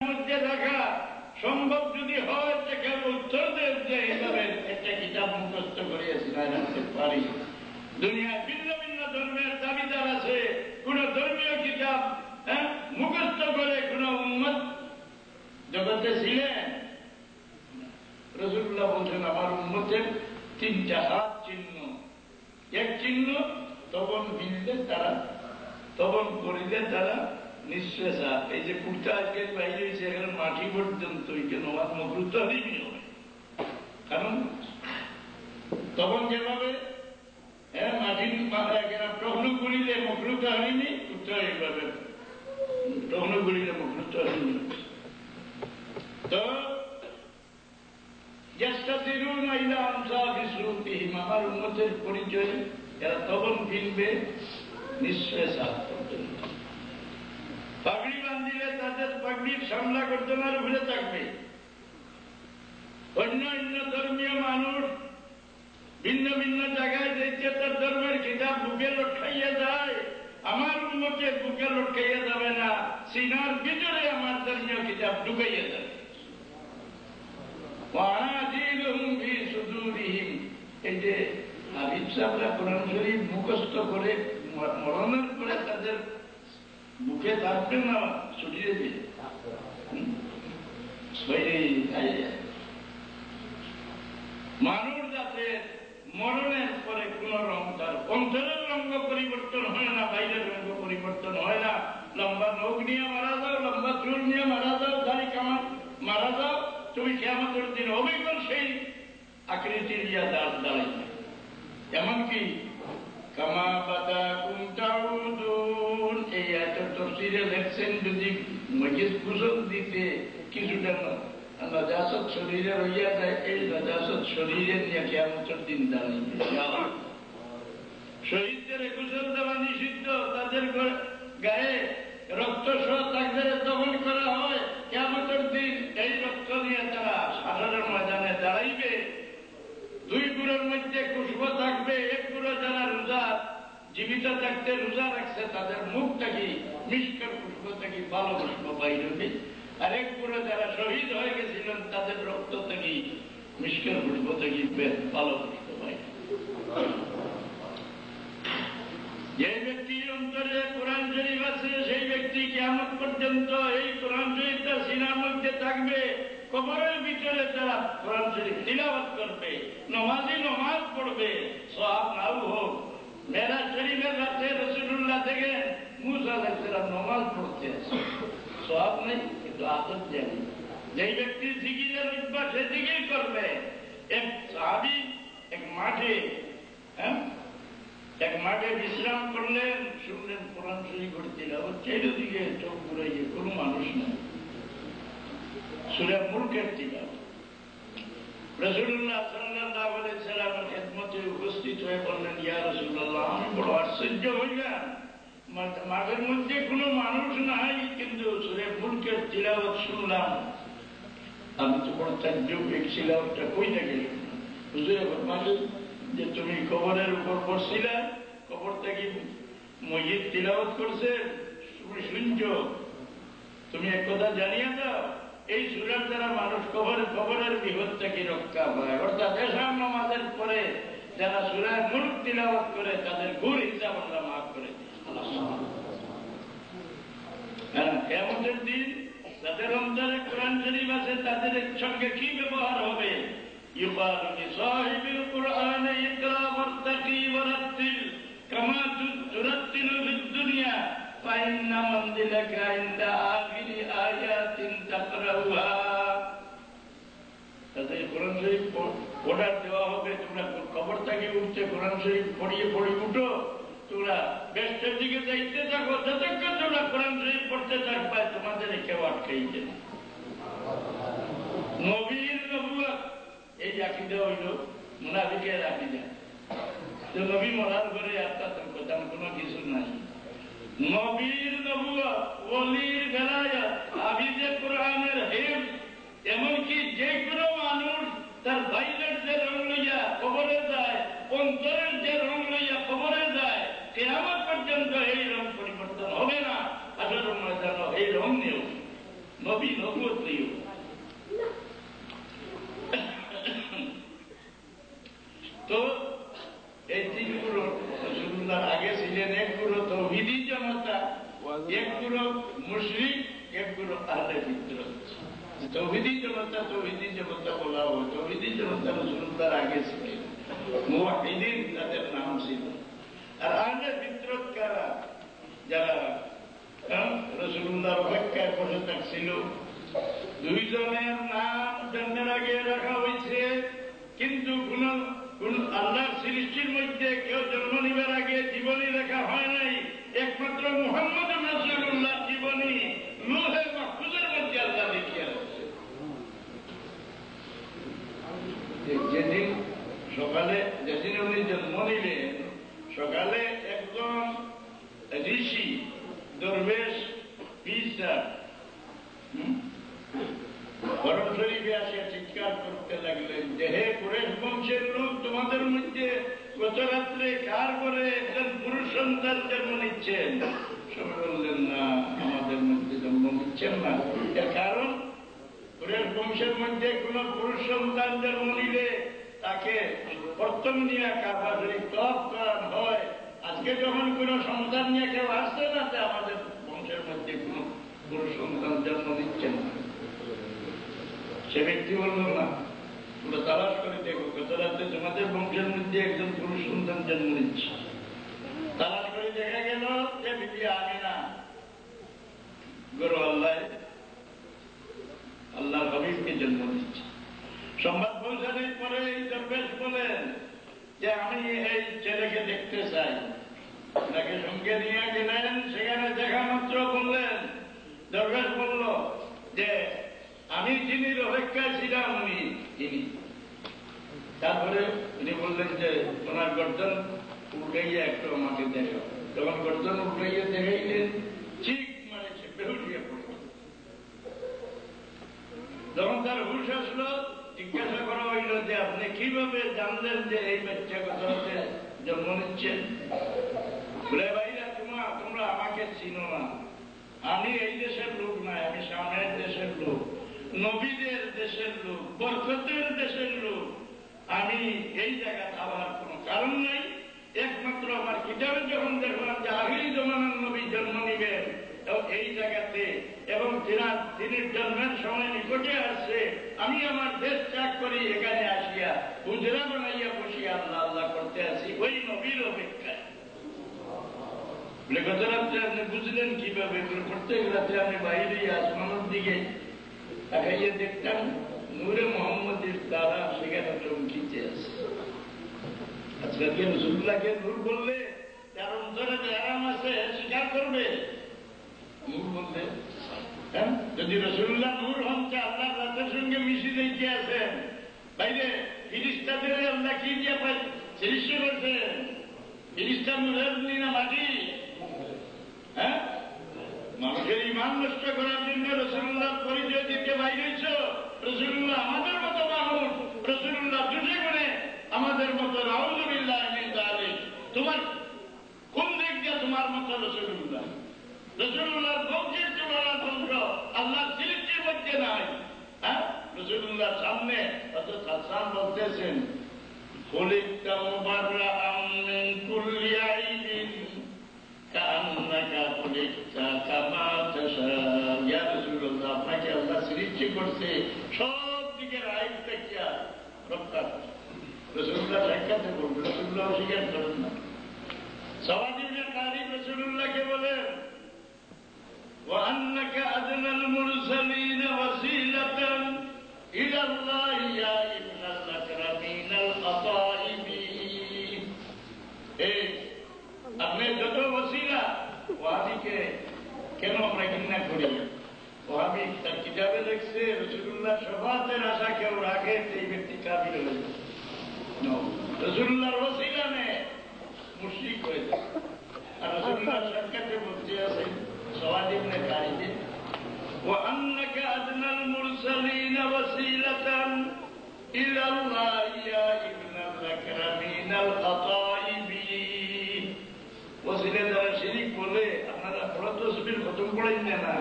মধ্যে রাখা সম্ভব যদি হয় কেউ উত্তর দেব যে এইভাবে একটা কিতাব মুখস্থ করিয়েছি না রাখতে পারি। দুনিয়ায় ভিন্ন ভিন্ন ধর্মের দাবিদার আছে, কোন ধর্মীয় কিতাব মুখস্থ করে কোন উম্মত জগতে ছিলেন? রাসূলুল্লাহ বলছেন আমার উম্মতের তিনটা হাত চিহ্ন। এক চিহ্ন তখন ভিনলে তারা, তখন করিলে তারা নিঃশ্বাসা। এই যে কুর্তা আজকের বাইরে হয়েছে এখানে মাটি পর্যন্ত নামাজ মাকরুহ তাহরিমি হবে, কারণ তখন যেভাবে মাটির টহনু করিলে মাকরুহ তাহরিমি, কুর্তা এইভাবে টহনু করিলে মাকরুহ তাহরিমি। তো আমার উন্মতের পরিচয় এরা তখন কিনবে নিঃশ্বাসা পর্যন্ত। পাগড়ি বান্ধিলে তাদের পাগড়ির সামলা গর্দনার উপরে থাকবে। অন্য অন্য ধর্মীয় মানুষ ভিন্ন ভিন্ন জায়গায় দেখছে তার ধর্মের কিতাব বুকে লটকাইয়া যায়, আমার উন্মতের বুকে লটকাইয়া যাবে না, সিনার ভিতরে আমার ধর্মীয় কিতাব ঢুকাইয়া যাবে। এই যে হাবিব সাহেবরা কোরআন শরীফ মুখস্থ করে মরণের পরে তাদের বুকে থাকবে না, ছুটিয়ে দিয়ে মানুষ যাতে মরণের পরে কোন রং তার অন্তরের রঙ পরিবর্তন হয় না, বাইরের রঙ পরিবর্তন হয় না। লম্বা নখ নিয়ে মারা যাও, লম্বা চুল নিয়ে মারা যাও, দাড়ি কামান মারা যাও, তুমি কিয়ামতের দিন অবিকল সেই আকৃতির ইয়া দাঁড়াইবে। এমনকি কামা বাদাকুম তাউদুন, এই এত তফসিরে লেখছেন যদি মজিদ কুশল দিতে কিছুটা নাজাসত শরীরে রইয়া যায়, এই নাজাসত শরীরে নিয়ে কিয়ামতের দিন দাঁড়াইবে। শহীদদের কুশল দেওয়া নিষিদ্ধ, তাদের গায়ে রক্ত সহ তাদের দমন করা হয়। কিয়ামতের দিন এই রক্ত নিয়ে তারা সাধারণ ময়দানে দাঁড়াইবে। দুই গুণের মধ্যে খুশবু থাকবে। এক গুণ যারা রোজা জীবিত থাকতে রোজা রাখছে তাদের মুখ থাকি মিষ্কার খুশবু থাকি ভালো খুশবু বাইর হবে, আর এক গুণ যারা শহীদ হয়ে গেছিলেন তাদের রক্ত থাকি মিষ্কার খুশবু থাকি ভালো খুশবু বাইর। যে ব্যক্তির অন্তরে কোরআন শরীফ আছে সেই ব্যক্তি কিয়ামত পর্যন্ত এই কোরআন শরীফ তার সিনার মধ্যে থাকবে। কবরের ভিতরে তারা কোরআন শরীফ তিলাওয়াত করবে, নমাজি নমাজ পড়বে, সওয়াব নাও হোক। মেরাজ শরীফের রাতে রাসূলুল্লাহ থেকে মুসা আলাইহিস সালাম নমাজ পড়তে, সওয়াব নেই কিন্তু আদত জানি। যেই ব্যক্তি জিকিরের অভ্যাস সে জিকির করবে। এক সাহাবী এক মাঠে বিশ্রাম করলেন, শুনলেন কোরআন শরীফ তিলাওয়াত, চারিদিকে চোখ ঘুরাইয়ে কোনো মানুষ নাই, সূরা মুলকের তিলাওয়াত। রাসূলুল্লাহ সাল্লাল্লাহু আলাইহি সাল্লামের খেদমতে উপস্থিত হয়ে বললেন, ইয়া রাসূলুল্লাহ, আমি বড় আশ্চর্য হইলাম, মাঠের মধ্যে কোনো মানুষ নাই কিন্তু সূরা মুলকের তিলাওয়াত শুনলাম। আমি তো বড় তাজ্জব, এই তিলাওয়াতটা কই থেকে শুনলাম? হুজুরে ফরমাইলেন যে তুমি কবরের উপর পড়ছিলে, কবর থেকে মসজিদ তিলাওয়াত করছে, তুমি শুনছো, তুমি এক কথা জানিয়ে দাও, এই সূরার দ্বারা মানুষ কবরের বিপদ থেকে রক্ষা পায়। অর্থাৎ এশার নামাজের পরে যারা সূরা মুলক তিলাওয়াত করে তাদের গুনাহ হিসাব আল্লাহ মাফ করে দেয়। কিয়ামতের দিন যাদের অন্তরে কোরআন শরীফ আছে তাদের সঙ্গে কি ব্যবহার হবে? ইউকালু লিসাহিবিল কুরআন ইকরা ওয়ারতাকি ওয়ারাত্তিল কামা তুরাত্তিলু ফিদ দুনিয়া ফাইন্না মানজিলাকা ইনদা আখিরি আয়াতিন তাকরাউহা। তাদের কোরআন শরীফ অর্ডার দেওয়া হবে, তোমরা কবর থেকে উঠতে কোরআন শরীফ পড়িয়ে উঠো, তোমরা বেস্টের দিকে যাইতে থাকো, যতক্ষণ তোমরা কোরআন শরীফ পড়তে থাকবে তোমাদের কেউ আটকাইছে না। নবীর নবুয়ত এই আকীদা হইল মুনাফিকের আকীদা। তো নবী মরার পরে আপনার কথা কোনো কিছু নাই। নবীর নবুয়ত, ওলির বেলায়াত, হাফিজে কোরআনের হিফজ, এমনকি যে কোনো মানুষ তার বাইরের যে রং লইয়া কবরে যায়, অন্তরের যে রং লইয়া কবরে যায়, কিয়ামত পর্যন্ত এই রং পরিবর্তন হবে না। আসল ময়দান এই রং নিয়েও নবী নবুয়ত নেই। তো এই তিন গুরু রাসূলুল্লাহর আগে ছিলেন, এক গুরু তাওহীদি জনতা, এক গুরু মুশরিক, এক গুরু আহলে বিদআত। তাওহীদি জনতা বলা হয়, তাওহীদি জনতা রাসূলুল্লাহর আগে ছিলেন, মুওয়াহিদিন তাদের নাম ছিল। আর আহলে বিদআত কারা? যারা রাসূলুল্লাহর অপেক্ষায় বসে থাকছিল। দুইজনের নাম জন্মের আগে রাখা হয়েছে, কিন্তু কোন আল্লাহর সৃষ্টির মধ্যে কেউ জন্ম নিবার আগে জীবনী লেখা হয় নাই। একমাত্র মুহাম্মদ রাসূলুল্লাহ জীবনী লৌহে মাহফুজের মধ্যে আল্লাহ লিখিয়া রাখছে। যেদিন সকালে, যেদিন উনি জন্ম নিলেন, সকালে একজন ঋষি দরবেশ পীর গরম শরীফে আসে চিৎকার করতে লাগলেন যে, হে কুরাইশ বংশের লোক, তোমাদের মধ্যে গত রাত্রে কার করে একজন পুরুষ সন্তান জন্ম নিচ্ছেন? সবাই বললেন, না, আমাদের মধ্যে জন্ম নিচ্ছেন না। এর কারণ, কুরাইশ বংশের মধ্যে কোন পুরুষ সন্তান জন্ম নিলে তাকে প্রথম নিয়ে কাবা শরীফ তওয়াফ করানো হয়। আজকে যখন কোন সন্তান নিয়ে কেউ আসছে না, তা আমাদের বংশের মধ্যে কোন পুরুষ সন্তান জন্ম নিচ্ছেন না। সে ব্যক্তি বলল, না, পুরো তালাশ করে দেখো, গত রাত্রে তোমাদের বংশের মধ্যে একজন পুরুষ সন্তান জন্ম নিচ্ছে। তালাশ করে দেখা গেল যে বিবি আমিনা গরু আল্লাহর হাবিবকে জন্ম দিচ্ছে। সংবাদ পৌঁছানোর পরে এই দরবেশ বলেন যে, আমি এই ছেলেকে দেখতে চাই। তাকে সঙ্গে নিয়ে গেলেন। সেখানে দেখা মাত্র বললেন, দরবেশ বলল যে, আমি যিনি অপেক্ষায় ছিলাম উনি তিনি। তারপরে উনি বললেন যে, ওনার গর্দন উঠাইয়া একটু আমাকে দেখো। যখন গর্দন উঠাইয়া দেখাইলেন, ঠিক মারেছে, বেহুশিয়া পড়ল। যখন তার হুশ আসলো, জিজ্ঞাসা করা হইল যে, আপনি কিভাবে জানলেন যে এই বাচ্চা কথাতে জন্ম নিচ্ছেন? বলে, ভাইরা, তোমরা আমাকে চিনো না, আমি এই দেশের লোক নয়, আমি সামনের দেশের লোক, নবীদের দেশের লোক, বরকতের দেশের লোক। আমি এই জায়গা আবার কোন কারণ নাই। একমাত্র আমার কিতাবে যখন দেখলাম যে আখিরি জমানার নবী জন্ম নিবেন এই জায়গাতে, এবং তিনি জন্মের সময় নিকটে আসছে, আমি আমার দেশ ত্যাগ করি এখানে আসিয়া হুজরা বানাইয়া বসিয়া আল্লাহ আল্লাহ করতে আসি ওই নবীর অপেক্ষায়। গত রাত্রে আপনি বুঝলেন কিভাবে? প্রত্যেক রাত্রে আমি বাইরে আসমানের দিকে তাকাইয়ে দেখতাম, নূরে মোহাম্মদের তারা সেখানে চমকিতে আছে। আজকালকে রাসূলুল্লাহকে নূর বললে তার অন্তরে যে আরাম আছে স্বীকার করবে। নূর বললে, হ্যাঁ, যদি রাসূলুল্লাহ নূর হন, আল্লাহ রাতের সঙ্গে মিশে দেখতে আছেন, বাইরে ফিরিস্তাদের আল্লাহ কি দিয়ে সৃষ্টি করছেন? ফিরিস্তা নূরের না মাটি? হ্যাঁ, মানুষের ইমান নষ্ট করার জন্য রাসূলুল্লাহ পরিচয় দিতে বাইরেছ। রাসূলুল্লাহ আমাদের মতো মানুষ, রাসূলুল্লাহ দুটি গুণে আমাদের মতো। নাউযুবিল্লাহ মিন যালিক। তোমার কোন দিক দিয়ে তোমার মতো রাসূলুল্লাহ? রাসূলুল্লাহর বংশের তুলনা বংশ আল্লাহর সৃষ্টির মধ্যে নাই। হ্যাঁ, রাসূলুল্লাহর সামনে হযরত হাসান বলতেছেন, খুলিকতা মুবাররাআন মিন কুল্লি আইবিন কাআন্নাকা খুলিকতা কামা তাশা। ইয়া রাসূলুল্লাহ, আপনাকে আল্লাহ সৃষ্টি করছে সব দিকের আইব থেকে রক্ষা। রাসূলুল্লাহ সাক্ষাতে বলবেন, রাসূলুল্লাহ অস্বীকার করেন না। সাওয়াদ ইবনে কারিব রাসূলুল্লাহকে বলেন, وأنك أدنى المرسلين وسيلة إلى الله يا ابن الأكرمين الأطائب। আপনি যত ওসিলা, ওয়াহাবিকে কেন আমরা ঘৃণা করি? ওয়াহাবি তার কিতাবে লিখছে, রাসূলুল্লাহ শফাতের আশা কেউ রাখে সেই ব্যক্তি কাফির হয়ে যায়। রাসূলুল্লাহর ওসিলা নে মুশরিক হয়ে যায়। আর রাসূলুল্লাহ সাক্ষাতে বলতে আছে সাওয়াদ ইবনে কারিব, وأنك أدنى المرسلين وسيلة إلى الله يا ابن الأكرمين الأطائب। ওসিলা দ্বারা শিরিক বলে আপনারা বড় তসবির খতম পড়েন না,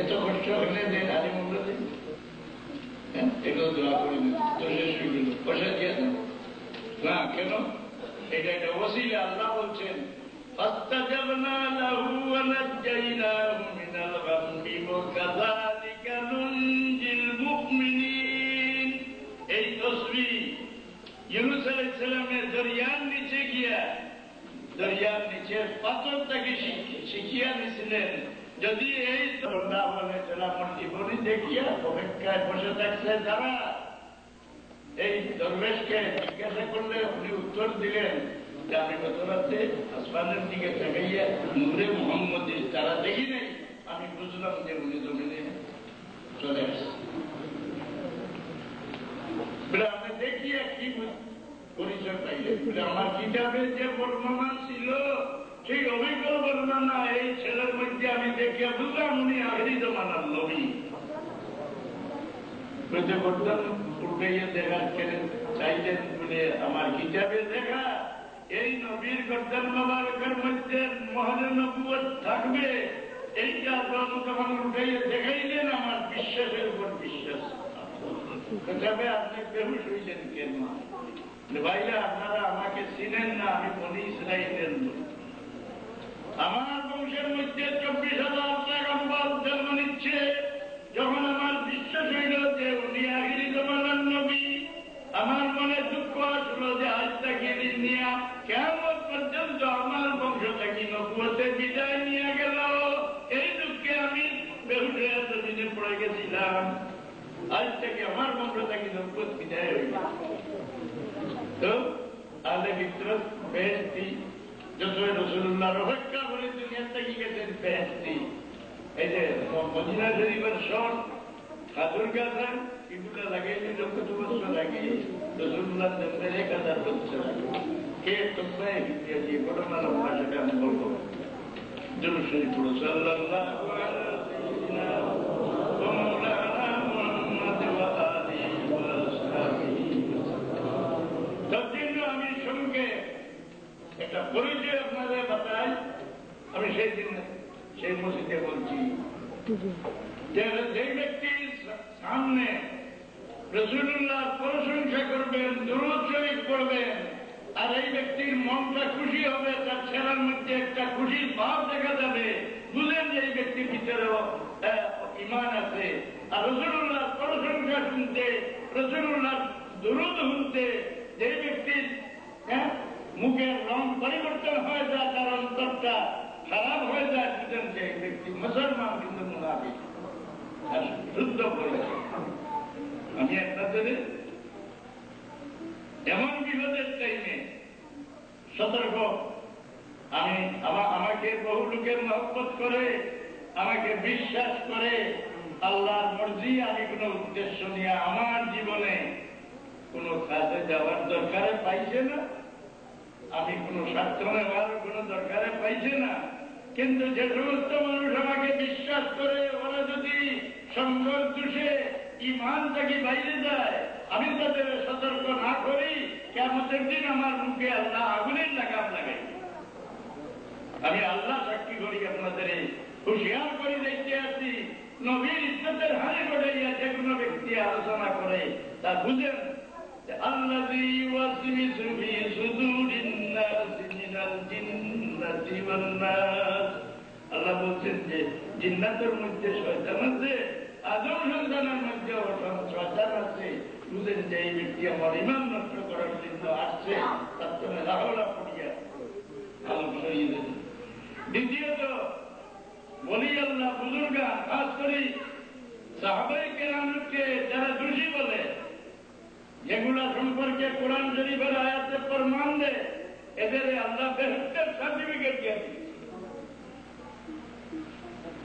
এত কষ্ট হলে দেন আলিমুল্লাহ দিন, এগুলো দোয়া করে দিন, তো শেষ হয়ে গেল, পয়সা দিয়ে দেন না কেন? এটা একটা ওসিলা। আল্লাহ বলছেন فاستجبنا له ونجيناه من الغم وكذلك ننجي المؤمنين। এই তসবিহ ইউনূস আলাইহিস সালামের দরিয়ার নিচে গিয়া দরিয়ার নিচে পাথরটাকে শিখিয়া নিছিলেন। যদি এই না বলে আমার জীবনী দেখিয়া অপেক্ষায় বসে থাকছে যারা, এই দরবেশকে জিজ্ঞাসা করলে উনি উত্তর দিলেন যে আমি গত রাতে আসমানের দিকে তাকাইয়া নূরে মুহাম্মদ তারা দেখি নাই, আমি বুঝলাম যে উনি জমিনে চলে আসছে। বলে আমি দেখিয়া কি পরিচয় পাইলেন? বলে আমার কিতাবে যে বর্ণনা ছিল সেই অভিজ্ঞ বর্ণনা এই ছেলের মধ্যে আমি দেখিয়া বুঝলাম উনি আখেরি জমানার নবী। দেখার চাইলেন বলে আমার কিতাবে দেখা এই নবীর গর্দান মোবারকের মধ্যে মহরে নবুয়ত থাকবে, এইটা যখন উঠাইয়া দেখাইলেন আমার বিশ্বাসের উপর বিশ্বাস। কিতাবে আপনি বেহুশ হইলেন কেন? ভাইরা আপনারা আমাকে চিনেন না, আমি বনি ইসরাইলের লোক। আমার বংশের মধ্যে 24,000 পয়গম্বর জন্ম নিচ্ছে। যখন আমার বিশ্বাস হইল যে উনি আখিরি জমানার নবী, আমার মনে দুঃখ আসলো যে আজ তাকে নিয়া কিয়ামত পর্যন্ত আমার বংশ থেকে নবুয়তে বিদায় নিয়ে গেল। এই দুঃখে আমি বেহুশ হয়ে জমিনে পড়ে গেছিলাম। আজ থেকে আমার বংশ থেকে নবুয়ত বিদায় হইল। তো আলে ভিতরত বেহেশতি যত রাসূলুল্লাহর অপেক্ষা করে দুনিয়া থেকে গেছেন বেহেশতি। এই যে মদিনা শরীফের শহর খাদুর গাছা এগুলো লাগাইলে কত বছর লাগে? রাসূলুল্লাহ জন্মের 1000 বছর আগে। কে তোমরা দিয়ে ঘটনা লম্বা, সেটা আমি বলবো। দুরূদ শরীফ পড়ো, সাল্লাল্লাহু আলাইহি ওয়া মাওলানা মুহাম্মদ ওয়া আলিহি ওয়া সাহবিহি। তদ্দিন আমি সঙ্গে একটা পরিচয় আপনাদের বাতাই। আমি সেই দিন সেই মসজিদে বলছি যে ব্যক্তির সামনে রাসূলুল্লাহ প্রশংসা করবেন, দুরূদ শরীফ পড়বেন, আর এই ব্যক্তির মনটা খুশি হবে, তার ছেলের মধ্যে একটা খুশির ভাব দেখা যাবে, বুঝলেন যে এই ব্যক্তির ভিতরেও ঈমান আছে। আর রাসূলুল্লাহ প্রশংসা শুনতে, রাসূলুল্লাহ দুরূদ শুনতে যে ব্যক্তির মুখের রং পরিবর্তন হয়ে যায়, তার অন্তরটা খারাপ হয়ে যায়, বুঝলেন যে এই ব্যক্তি মুসলমান কিন্তু মুনাফিক, শুদ্ধ করেছে। আমি আপনাদের এমন বিপদের টাইমে সতর্ক, আমাকে বহু লোকের মহব্বত করে, আমাকে বিশ্বাস করে, আল্লাহর মর্জি আমি কোন উদ্দেশ্য নিয়ে আমার জীবনে কোন কাজে যাওয়ার দরকারে পাইছে না, আমি কোন স্বার্থ নেওয়ার কোন দরকারে পাইছে না। কিন্তু যে সমস্ত মানুষ আমাকে বিশ্বাস করে, ওরা যদি সঙ্গর দোষে ঈমান থেকে বাইরে যায়, আমি তাদের সতর্ক না করি, কিয়ামতের দিন আমার মুখে আল্লাহ আগুনের লাগাম লাগাই। আমি আল্লাহ সাক্ষী করি, আপনাদের হুঁশিয়ার করে দেখতে আছি। নবীর ইজ্জতের হানি ঘটাইয়া যে কোনো ব্যক্তি আলোচনা করে, তা বুঝেন আল্লাযী ইউওয়াসওয়িসু ফী সুদূরিন নাসি মিনাল জিন্নাতি ওয়ান নাস। আল্লাহ বলছেন যে জিন্নাতের মধ্যে শয়তান আছে, আদম সন্তানের মধ্যে শয়তান আছে। বুঝেন যে এই ব্যক্তি আমার ঈমান নষ্ট করার জন্য আসছে, তার জন্য লাহলা পড়িয়া আলম সরিয়ে দেন। দ্বিতীয়ত বলি আল্লাহ বুজুর্গা, খাস করে সাহাবায়ে কেরামকে যারা দোষী বলে, যেগুলা সম্পর্কে কোরআন শরীফের আয়াতে প্রমাণ দেয়, এদের আল্লাহ বেহেশতের সার্টিফিকেট দিয়ে দিয়েছে।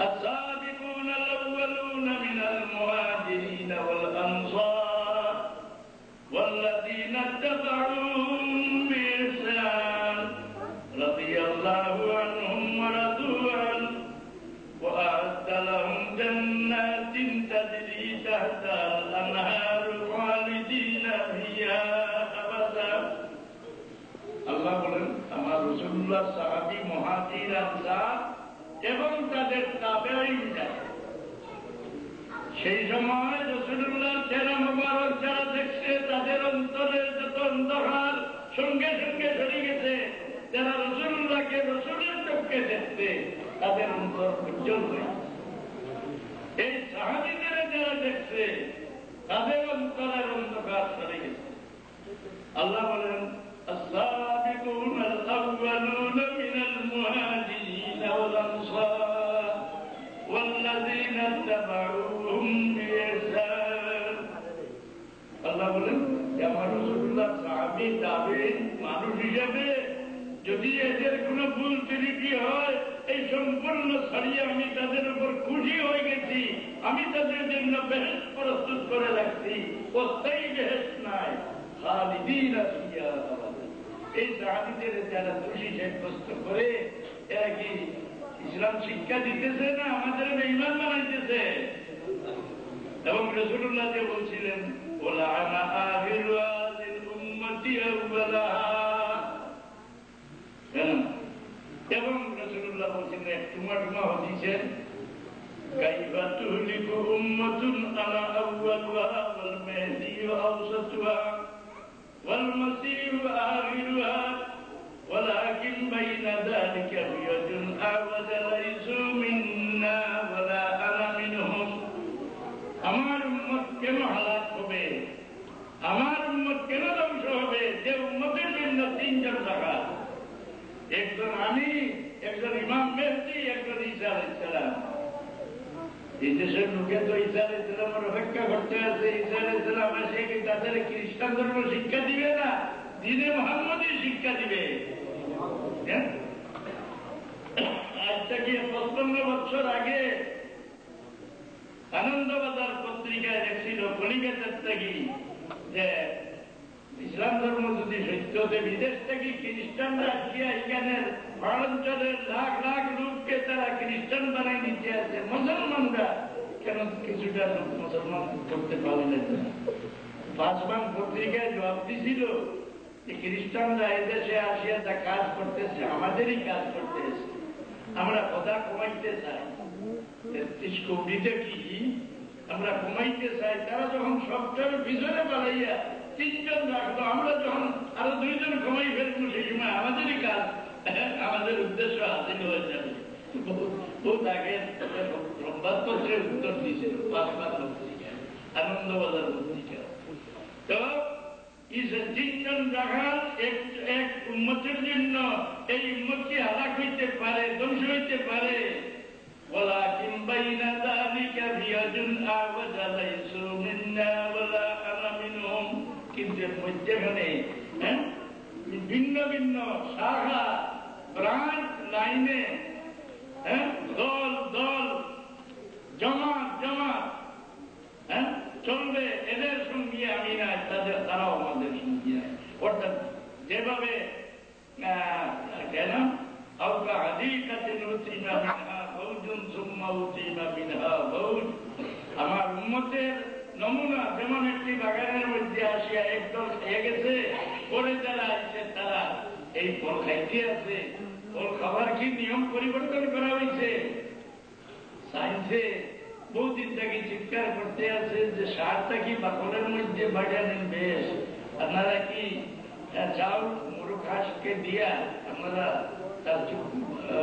السابقون الأولون من المهاجرين والأنصار والذين اتبعوهم بإحسان رضي الله عنهم ورضوا عنه وأعد لهم جنات تجري تحتها الأنهار خالدين فيها أبدا। আল্লাহ বলেন আমার রাসূলুল্লাহ সাহাবী মুহাজির আনসার এবং তাদের তাবেঈন যারা, সেই সময় রাসূলুল্লাহ চেহারা মোবারক যারা দেখছে তাদের অন্তরের যত অন্ধকার সঙ্গে সঙ্গে সরে গেছে। যারা রাসূলুল্লাহকে রাসূলের চোখে দেখতে তাদের অন্তর উজ্জ্বল হয়ে, এই সাহাবীদের যারা দেখছে তাদের অন্তরের অন্ধকার সরে গেছে। আল্লাহ বলেন السابقون الأولون من المهاجرين والأنصار والذين اتبعوهم بإحسان। আল্লাহ বলেন যে আমার রাসূলুল্লাহ সাহাবী তাবেঈন মানুষ হিসেবে যদি এদের কোনো ভুল ত্রুটি হয়, এই সম্পূর্ণ ছাড়িয়ে আমি তাদের উপর খুশি হয়ে গেছি। আমি তাদের জন্য বেহেশত প্রস্তুত করে রাখছি। অস্থায়ী বেহেশত নাই, খালিদিনা ফিহা আবাদা। এই সাহাবীদের যারা দোষী সাব্যস্ত করে এরা কি ইসলাম শিক্ষা দিতেছে না আমাদের বেঈমান বানাইতেছে? এবং রাসূলুল্লাহ যে বলছিলেন ওলা আনা আখিরু হাযিল উম্মতি আউওয়ালাহা, এবং রাসূলুল্লাহ বলছিলেন এক টুমা হাদিসে কাইফা তুহলিকু উম্মাতুন আনা আউওয়ালুহা ওয়াল মাহদি আওসাতুহা ওয়াল মাসীহু আখিরুহা ওয়ালাকিন বাইনা যালিকা বিয়াদুন আওয়াজা লাইসু মিন্না ওয়ালা আনা মিনহুম। আমার উম্মত কেন হালাক হবে, আমার উম্মত কেন ধ্বংস হবে, যে উম্মতের জন্য তিনজন থাকা, একজন আমি, একজন ইমাম মেহদী, একজন ঈসা আলাইহিস সালাম। এই দেশের লোকে তো ঈসা আলাইহিস সালামের অপেক্ষা করতে আছে। ঈসা আলাইহিস সালাম এসে কি তাদের খ্রিস্টান ধর্ম শিক্ষা দিবে না, দ্বীনে মুহাম্মদী শিক্ষা দিবে? আজ থেকে 55 বছর আগে আনন্দবাজার পত্রিকায় দেখছিল কলিকাতার থেকে যে ইসলাম ধর্ম যদি সত্য হতে বিদেশ থেকে খ্রিস্টানরা আসিয়া এখানের অঞ্চলের লাখ লাখ লোককে তারা খ্রিস্টান বানাই দিতে আছে। মুসলমানরা কেন কিছুটা লোক মুসলমান করতে পারলেন না? 5 বার পত্রিকায় জবাব দিছিল যে খ্রিস্টানরা এদেশে আসিয়া যা কাজ করতেছে আমাদেরই কাজ করতেছে, আমরা কথা কমাইতে চাই। 33 কোটিতে কি আমরা কমাইতে চাই, তারা যখন সবটার পিছনে পালাইয়া 3 জন রাখতো, আমরা যখন আরো 2 জন কমাই ফেলবো সেই সময় আমাদেরই কাজ, আমাদের উদ্দেশ্য হাসিল হয়ে যাবে। বহুত আগে সংবাদপত্রে উত্তর দিয়েছে 5 বার পত্রিকায়, আনন্দবাজার পত্রিকা। তো 3 জন রাখাল এক উম্মতের জন্য এই উম্মতকে হালাক হইতে পারে, ধ্বংস হইতে পারে। ওয়ালাকিন বাইনা যালিকা বিয়াদুন আওয়াজা লাইসু মিন্না ওয়ালা আনা মিনহুম। কিন্তু মধ্যখানে ভিন্ন ভিন্ন শাখা ব্রাঞ্চ লাইনে দল দল জমাত জমাত চলবে, এদের সঙ্গে আমি নাই, তারাও আমাদের সঙ্গে নাই। অর্থাৎ যেভাবে কেন আওকা হাদিকাতিন উতিমা মিনহা ফাওজুন সুম্মা উতিমা মিনহা ফাওজ। আমার উম্মতের নমুনা যেমন একটি বাগানের মধ্যে আসিয়া একদল খেয়ে গেছে, পরে যারা আসছে তারা এই ফল খাইতে আছে। ফল খাবার কি নিয়ম পরিবর্তন করা হয়েছে? সায়েন্সে বহুদিন থেকে চিৎকার করতে আছে যে সারটা কি বাকলের মধ্যে বাড়ালেন বেশ, আপনারা কি চাউল মুরু ঘাসকে দিয়া আপনারা তার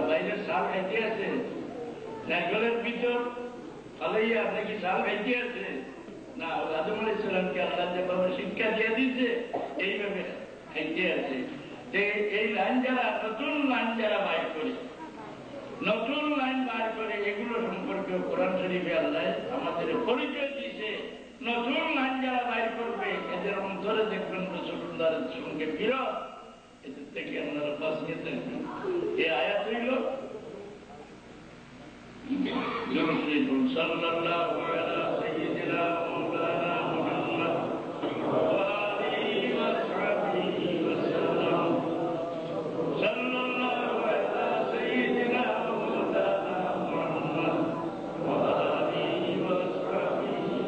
বাইরের সাল খাইতে আছে, নারকেলের ভিতর ফালাইয়া নাকি সাল খাইতে আছে না? আদম আলাইহিস সালামকে আল্লাহ যেভাবে শিক্ষা দিয়ে দিচ্ছে এইভাবে খাইতে আছে। এই লাইন যারা নতুন লাইন যারা বাইর করে, নতুন লাইন বার করে, এগুলো সম্পর্কে কোরআন শরীফে আল্লাহ আমাদের পরিচয় দিয়েছে। নতুন লাইন যারা বাইর করবে এদের অন্তরে দেখবেন রাসূলুল্লাহর সঙ্গে বিরোধ, এদের থেকে আপনারা বাঁচিয়ে থাকবেন। এই আয়াত হইল সাল্লাল্লাহু আলা সাইয়্যিদিনা মাওলানা মুহাম্মদ ওয়া আলিহি ওয়া সাহবিহি ওয়া সাল্লাম। সাল্লাল্লাহু আলা সাইয়্যিদিনা মাওলানা মুহাম্মদ ওয়া আলিহি ওয়া সাহবিহি।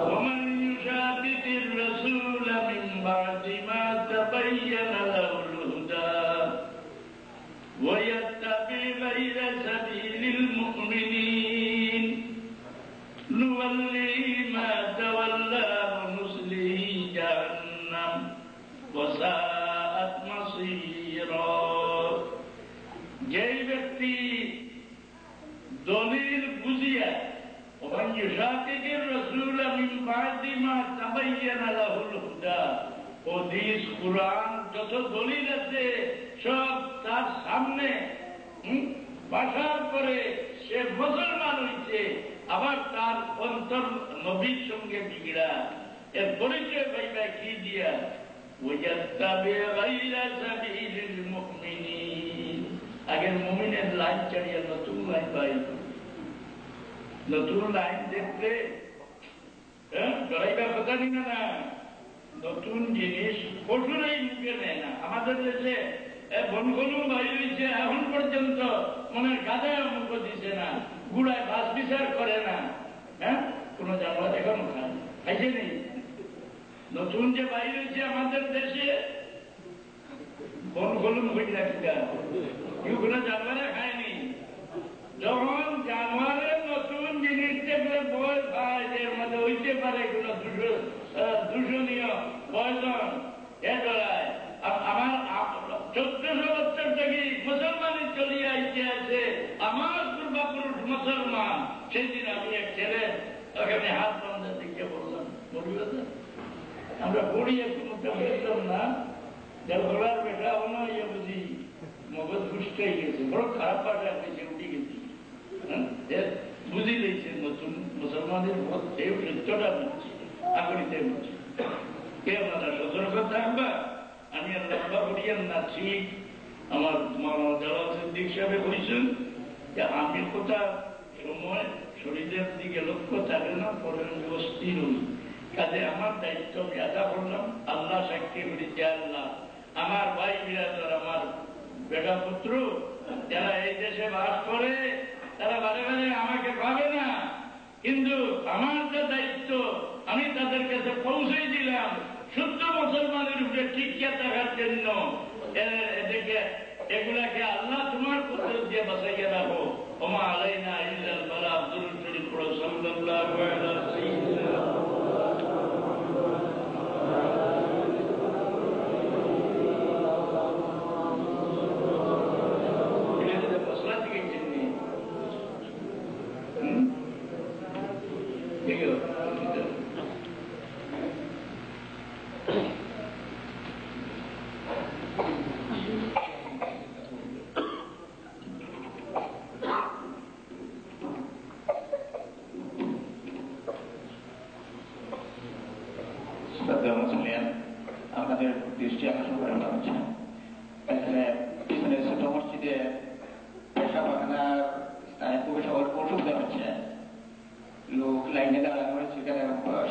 ওয়া মান ইউশাবিহির রাসূল মিন বা'দি মা তাবাyyana লাহুল হুদা ওয়া ইয়াত্তাবি গায়রা নুওয়াল্লিহি মা তাওয়াল্লা ওয়া নুসলিহি জাহান্নাম ওয়া সাআত মাসীরা। যেই ব্যক্তি দলিল বুঝিয়া ومن يشاقق الرسول من بعد ما تبين له الهدى হাদিস কুরআন যত দলিল আছে সব তার সামনে বাসার করে সে মুসলমান হইছে, আবার তার অন্তর নবীর সঙ্গে বিগড়া। এর পরিচয় পাইবা কি দিয়া? ওয়ায়াত্তাবি গায়রা সাবিলিল মুমিনিন। আগের মুমিনের লাইন ছাড়িয়া নতুন লাইন পাই, নতুন লাইন দেখতে ডরাইবার কথা নি না। নতুন জিনিস পশুরাই মুখে নেয় না। আমাদের দেশে বনগলু বাইর হয়েছে, এখন পর্যন্ত মনে গাদায় মুখ দিছে না, গুড়ায় বাস বিচার করে না। কোন জানোয়ার এখনো খায়, খাইছে নি? নতুন যে বাইর হয়েছে আমাদের দেশে বনগলু হইলা কিনা কেউ কোনো জানোয়ারে খায়নি। যখন জানোয়ারের নতুন জিনিস দেখলে বয় খায়, এর মধ্যে হইতে পারে কোন দূষণীয় বয়জন এ ডরায়। আমার 1400 বছর থেকে মুসলমানের চলিয়ে আইতে আছে, আমার পূর্বপুরুষ মুসলমান। সেদিন আমি এক ছেলে ওখানে হাত বান্ধা দিকে বললাম, বলবে আমরা পড়ি একটু বুঝলাম না, যার বলার বেটা অন্য ইয়ে বুঝি মগজ ঘুষটাই গেছে, বড় খারাপ পাঠা হয়েছে, উঠে গেছি। বুঝি লেগেছে নতুন মুসলমানের এই সত্যটা বুঝছে, আগরিতে বুঝছে। কে আপনারা সতর্ক থাকবা। আমি আর লম্বা করিয়ান না, ঠিক আমার জালাল সিদ্দিক সাহেব বলছেন যে আমি কোথা সময় শরীরের দিকে লক্ষ্য থাকে না, পরে অস্থির হই। কাজে আমার দায়িত্ব আমি আদা করলাম। আল্লাহ সাক্ষী করেছে, আল্লাহ আমার ভাই বিরাদর, আমার বেটা পুত্র যারা এই দেশে বাস করে তারা বারে বারে আমাকে পাবে না, কিন্তু আমার যে দায়িত্ব আমি তাদের কাছে পৌঁছে দিলাম শুদ্ধ মুসলমানের উপরে টিকিয়ে থাকার জন্য। এদিকে এগুলাকে আল্লাহ তোমার পুত্র দিয়ে বাঁচাইয়া রাখো। ওমা আলাইনা ইল্লাল বালাগ। দুরূদ শরীফ পড়ো, সাল্লাল্লাহু আলাইহি ওয়াসাল্লাম। আপনাদের দৃষ্টি আকর্ষণ করে দেওয়া হচ্ছে, এখানে পিছনে ছোট মসজিদে পেশা পাখানার স্থানে প্রবেশ অসুবিধা হচ্ছে, লোক লাইনে দাঁড়ানো হচ্ছে, সেখানে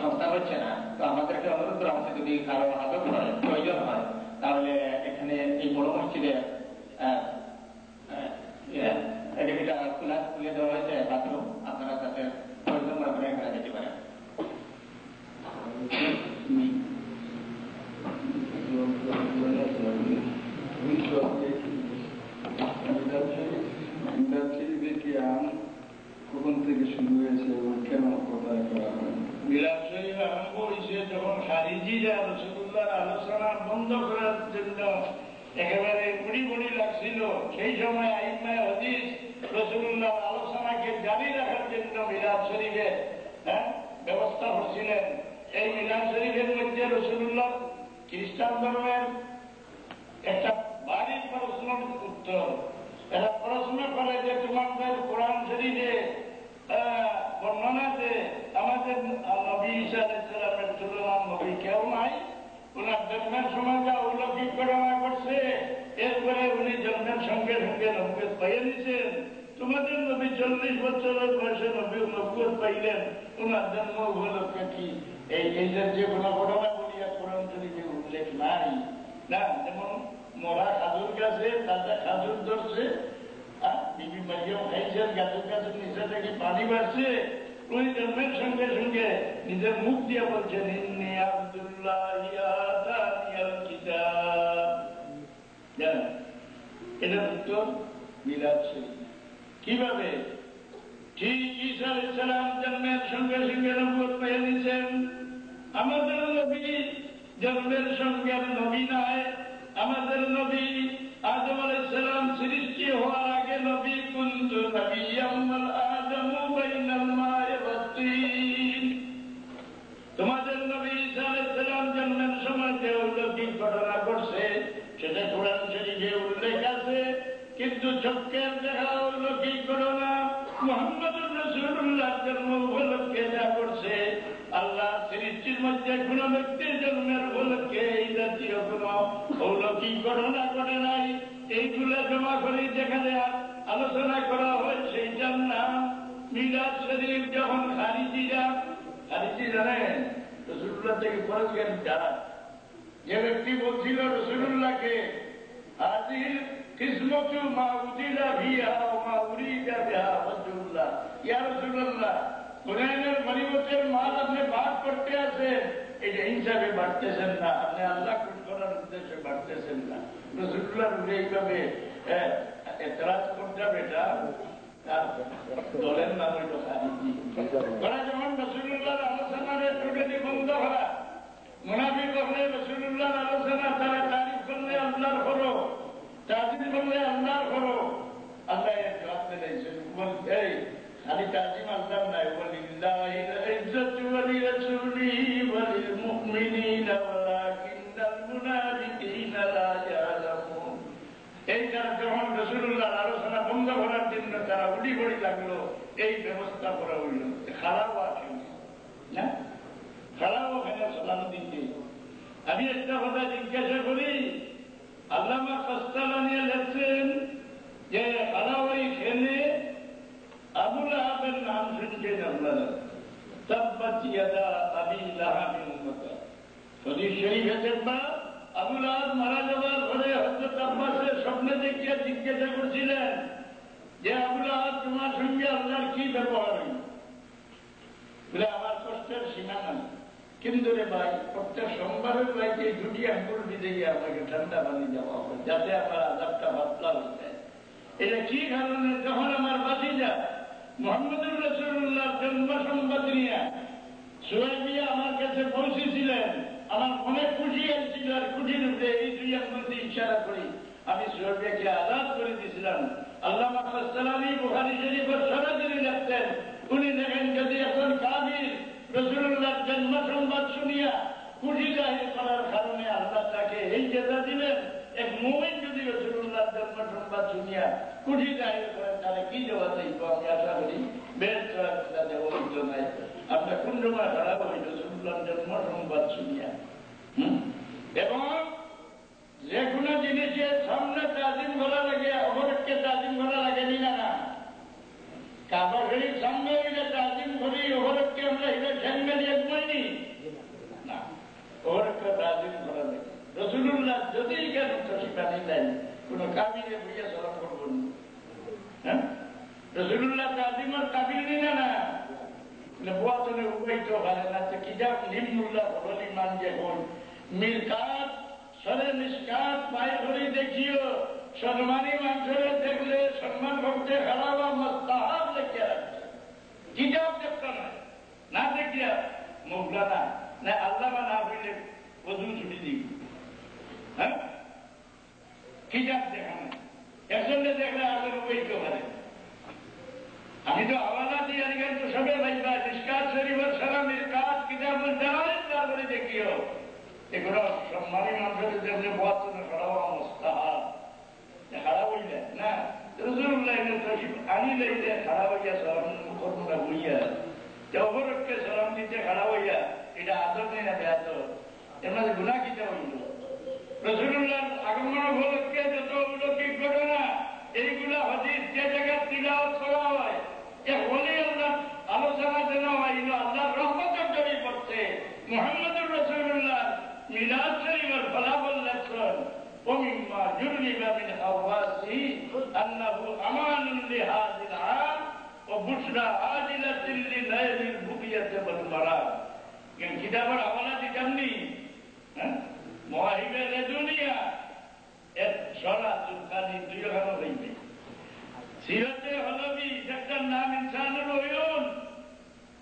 সংস্থা হচ্ছে না। তো আমাদেরকে অনুরোধ করা হচ্ছে যদি কারো হাজত হয়, প্রয়োজন হয়, তাহলে এখানে এই বড় মসজিদে এটা খুলে দেওয়া হয়েছে বাথরুম, আপনারা তাদের প্রয়োজন মনে করে এখানে যেতে পারেন। কখন থেকে শুরু হয়েছে এবং কেন কোথায় করা হয়? মিলাদ শরীফ আরম্ভ হয়েছে যখন খারিজিরা রাসূলুল্লাহর আলোচনা বন্ধ করার জন্য একেবারে গুড়ি লাগছিল, সেই সময় আইম্মায়ে হাদিস রাসূলুল্লাহর আলোচনাকে জারি রাখার জন্য মিলাদ শরীফের ব্যবস্থা করছিলেন। এই মিলাদ শরীফের মধ্যে রাসূলুল্লাহ খ্রিস্টান ধর্মের একটা বাড়ির প্রশ্নের উত্তর। এরা প্রশ্ন করে যে তোমাদের কোরআন শরীফে বর্ণনাতে আমাদের নবী ঈসা আলাইহিস সালামের তুলনা নবী কেউ নাই, ওনার জন্মের সময় যা অলৌকিক ঘটনা করছে, এরপরে উনি জন্মের সঙ্গে সঙ্গে নবুয়ত পাইয়ে নিছেন। তোমাদের নবী 40 বছরের বয়সে নবুয়ত পাইলেন, ওনার জন্ম উপলক্ষে কি এই যে কোনো ঘটনা বলিয়া কোরআন শরীফে উল্লেখ নাই না। যেমন মরা খাজুর গাছে তাজা খাজুর ধরছে, বিবি মারিয়াম খাইছেন, গাছের গাছের নিচে থেকে পানি বাড়ছে, উনি জন্মের সঙ্গে সঙ্গে নিজের মুখ দিয়ে বলছেন ইন্নী আব্দুল্লাহ আতানিয়াল কিতাব। এটার উত্তর মিলাদ শরীফ। কিভাবে? ঠিক ঈসা আলাইহিস সালাম জন্মের সঙ্গে সঙ্গে নবুয়ত পেয়ে নিয়েছেন। আমাদের নবী জন্মের সঙ্গে নবী নয়, আমাদের নবী আদম আলাইহিস সালাম সৃষ্টি হওয়ার আগে নবী কুনতু নবিয়্যাম ওয়াল আদামু বাইনাল মা'i ওয়াত তিন। তোমাদের নবী ঈসা আলাইহিস সালাম জন্মের সময় যে অলৌকিক ঘটনা ঘটছে সেটা কোরআন শরীফে উল্লেখ আছে, কিন্তু চোখের দেখা অলৌকিক ঘটনা মুহাম্মদুর রাসূলুল্লাহ জন্ম উপলক্ষে যা করছে, আল্লাহ সৃষ্টির মধ্যে কোন ব্যক্তির জন্মের উপলক্ষে এই জাতীয় কোন অলৌকিক ঘটনা ঘটে নাই। এইগুলো জমা করে যেখানে আলোচনা করা হয় সেইটার নাম মিলাদ শরীফ। যখন খারিজি জানেন রাসূলুল্লাহ থেকে ফরজ জ্ঞান যারা, যে ব্যক্তি বলছিল রাসূলুল্লাহকে হাজির কিসমতু মা উদিলা বিহা ওয়া মা উরিদা বিহা রাসূলুল্লাহ, ইয়া রাসূলুল্লাহ কোরআনের গনিমতের মাল আপনি ভাগ করতে আছেন, এটা হিসাবে বাড়তেছেন না, আপনি আল্লাহ খুশ করার উদ্দেশ্যে বাড়তেছেন না। রাসূলুল্লাহর উপরে এইভাবে এতরাজ করতে হবে, এটা দলের নাম হইল খারিজি। ওরা যেমন রাসূলুল্লাহর আলোচনার ত্রুটি বন্ধ করা, মুনাফিক হলে রাসূলুল্লাহর আলোচনা তারা তারিফ করলে আল্লাহর করো, তাজিম করলে আল্লাহর করো। আল্লাহ এর জবাব দিয়েছেন, এই খালি তাজিম আল্লাহর নাই, ওয়ালিল্লাহিল ইজ্জাতু ওয়া লিরাসূলিহি ওয়া লিল মুমিনিনা ওয়ালাকিন্নাল মুনাফিকিনা লা ইয়ালামুন। এই যারা যখন রাসূলুল্লাহর আলোচনা বন্ধ করার জন্য তারা উঠি পড়ি লাগলো, এই ব্যবস্থা করা হইল। খারাপ আছে না, খারাপ ওখানে সালামুদ্দিন। আমি একটা কথা জিজ্ঞাসা করি, আল্লামা কাস্তালানী লেখছেন যে আলাওয়াই খেলে আবুল আহাবের নাম শুনছেন আপনারা, তাব্বাত ইয়াদা আবি লাহাবিন উম্মাতা। হাদিস শরীফে দেখবা আবুল আহাব মারা যাওয়ার পরে হযরত আব্বাসের স্বপ্নে দেখিয়া জিজ্ঞাসা করছিলেন যে আবুল আহাব তোমার সঙ্গে আল্লাহর কি ব্যবহার হইল? বলে আমার কষ্টের সীমা নাই, কিন্তু রে ভাই প্রত্যেক সোমবারের ভাইকে দুটি আঙ্গুল দিতে গিয়ে আমাকে ঠান্ডা পানি দেওয়া হবে যাতে আমার আজাবটা পাতলা হয়ে যায়। এটা কি কারণে? যখন আমার ভাতিজা মুহাম্মদুর রাসূলুল্লাহর জন্ম সংবাদ নিয়ে সুহাইবিয়া আমার কাছে পৌঁছেছিলেন, আমার মনে খুশি হয়েছিল, আর খুশির উপরে এই দুই আঙ্গুল দিয়ে ইশারা করি আমি সুহাইবিয়াকে আজাদ করে দিয়েছিলাম। আল্লামা কাস্তালানী বুখারী শরীফের সরাসরি লিখতেন, উনি দেখেন যদি এখন কাফির রাসূলুল্লাহর জন্ম সংবাদ শুনিয়া খুশি জাহির করার কারণে আল্লাহ তাকে এই জেতা দিলেন, এক মুমিন যদি রাসূলুল্লাহর জন্ম সংবাদ শুনিয়া খুশি জাহির করেন তাহলে কি জবাব দিব? আমি আশা করি বেশ কয়েকটা দেওয়া হইত নাই। আপনার কোন সময় খারাপ হইল রাসূলুল্লাহর জন্ম সংবাদ শুনিয়া? এবং যে কোনো জিনিসের সামনে তাজিম করা লাগে, অপরকে তাজিম করা লাগেনি না? কাবা শরীফ সামনে হইলে তাজিম করি, ওহরকে আমরা এটা সামনে দেখবইনি না, ওহরকে তাজিম করা লাগে। রাসূলুল্লাহ যদি কেন তসিবানি দেন কোন কাবিলে বুঝিয়া সালাম করবো না। হ্যাঁ, রাসূলুল্লাহ তাজিমের কাবিল নিনা না, বুয়াতনে উপায়িত হয় না। কিতাব নিমুল্লাহ হলি মান যখন মিরকাত সরে মিসকাত পায়ে ধরে দেখিও, সম্মানী মানুষের দেখলে সম্মান করতে খারাপ মস্তাহাব দেখিয়া রাখছে। কিতাব দেখতে নয়, না দেখিয়া মৌলানা না আল্লাহ না হইলে বধু ছুটি দিব। হ্যাঁ, কিতাব দেখা নাই, একজনে দেখলে আগের উপযুক্ত পারে। আমি তো আওয়ালা দিয়ে কিন্তু সবে ভাইবা মিসকাত শরীফের সারা মিরকাত কিতাব তারপরে দেখিও, এগুলো সম্মানী মানুষের জন্য বহুত খারাপ মস্তাহাব খারাপ হইলে না। রাসূলুল্লাহ আনিলে খারাপ হইয়া সালাম করবো না বইয়া, অপরকে সালাম দিতে খারাপ হইয়া, এটা আদর নেই না বেআদব? এমন গুনাহ কিতা হইল? রাসূলুল্লাহর আগমন উপলক্ষে যত অলৌকিক ঘটনা এইগুলা হাদিস যে জায়গায় তিলাওয়াত করা হয়, এ হলে আল্লাহ আলোচনা যেন হইল আল্লাহর রহমতের জন্য করছে। মুহাম্মদুর রাসূলুল্লাহ মিলাদ শরীফের ফলাফল লেখছেন, ومما جرب من خواصه أنه أمان لهذا العام وبشرى عاجلة لنيل البغية والمراد। يعني كتاب الحوالة দিতামনি মওয়াহিবে দুনিয়া এক সরাতুল কানি দুইখানো হইবে। সিরাতে হলবি যার নাম ইনসানুল উয়ুন,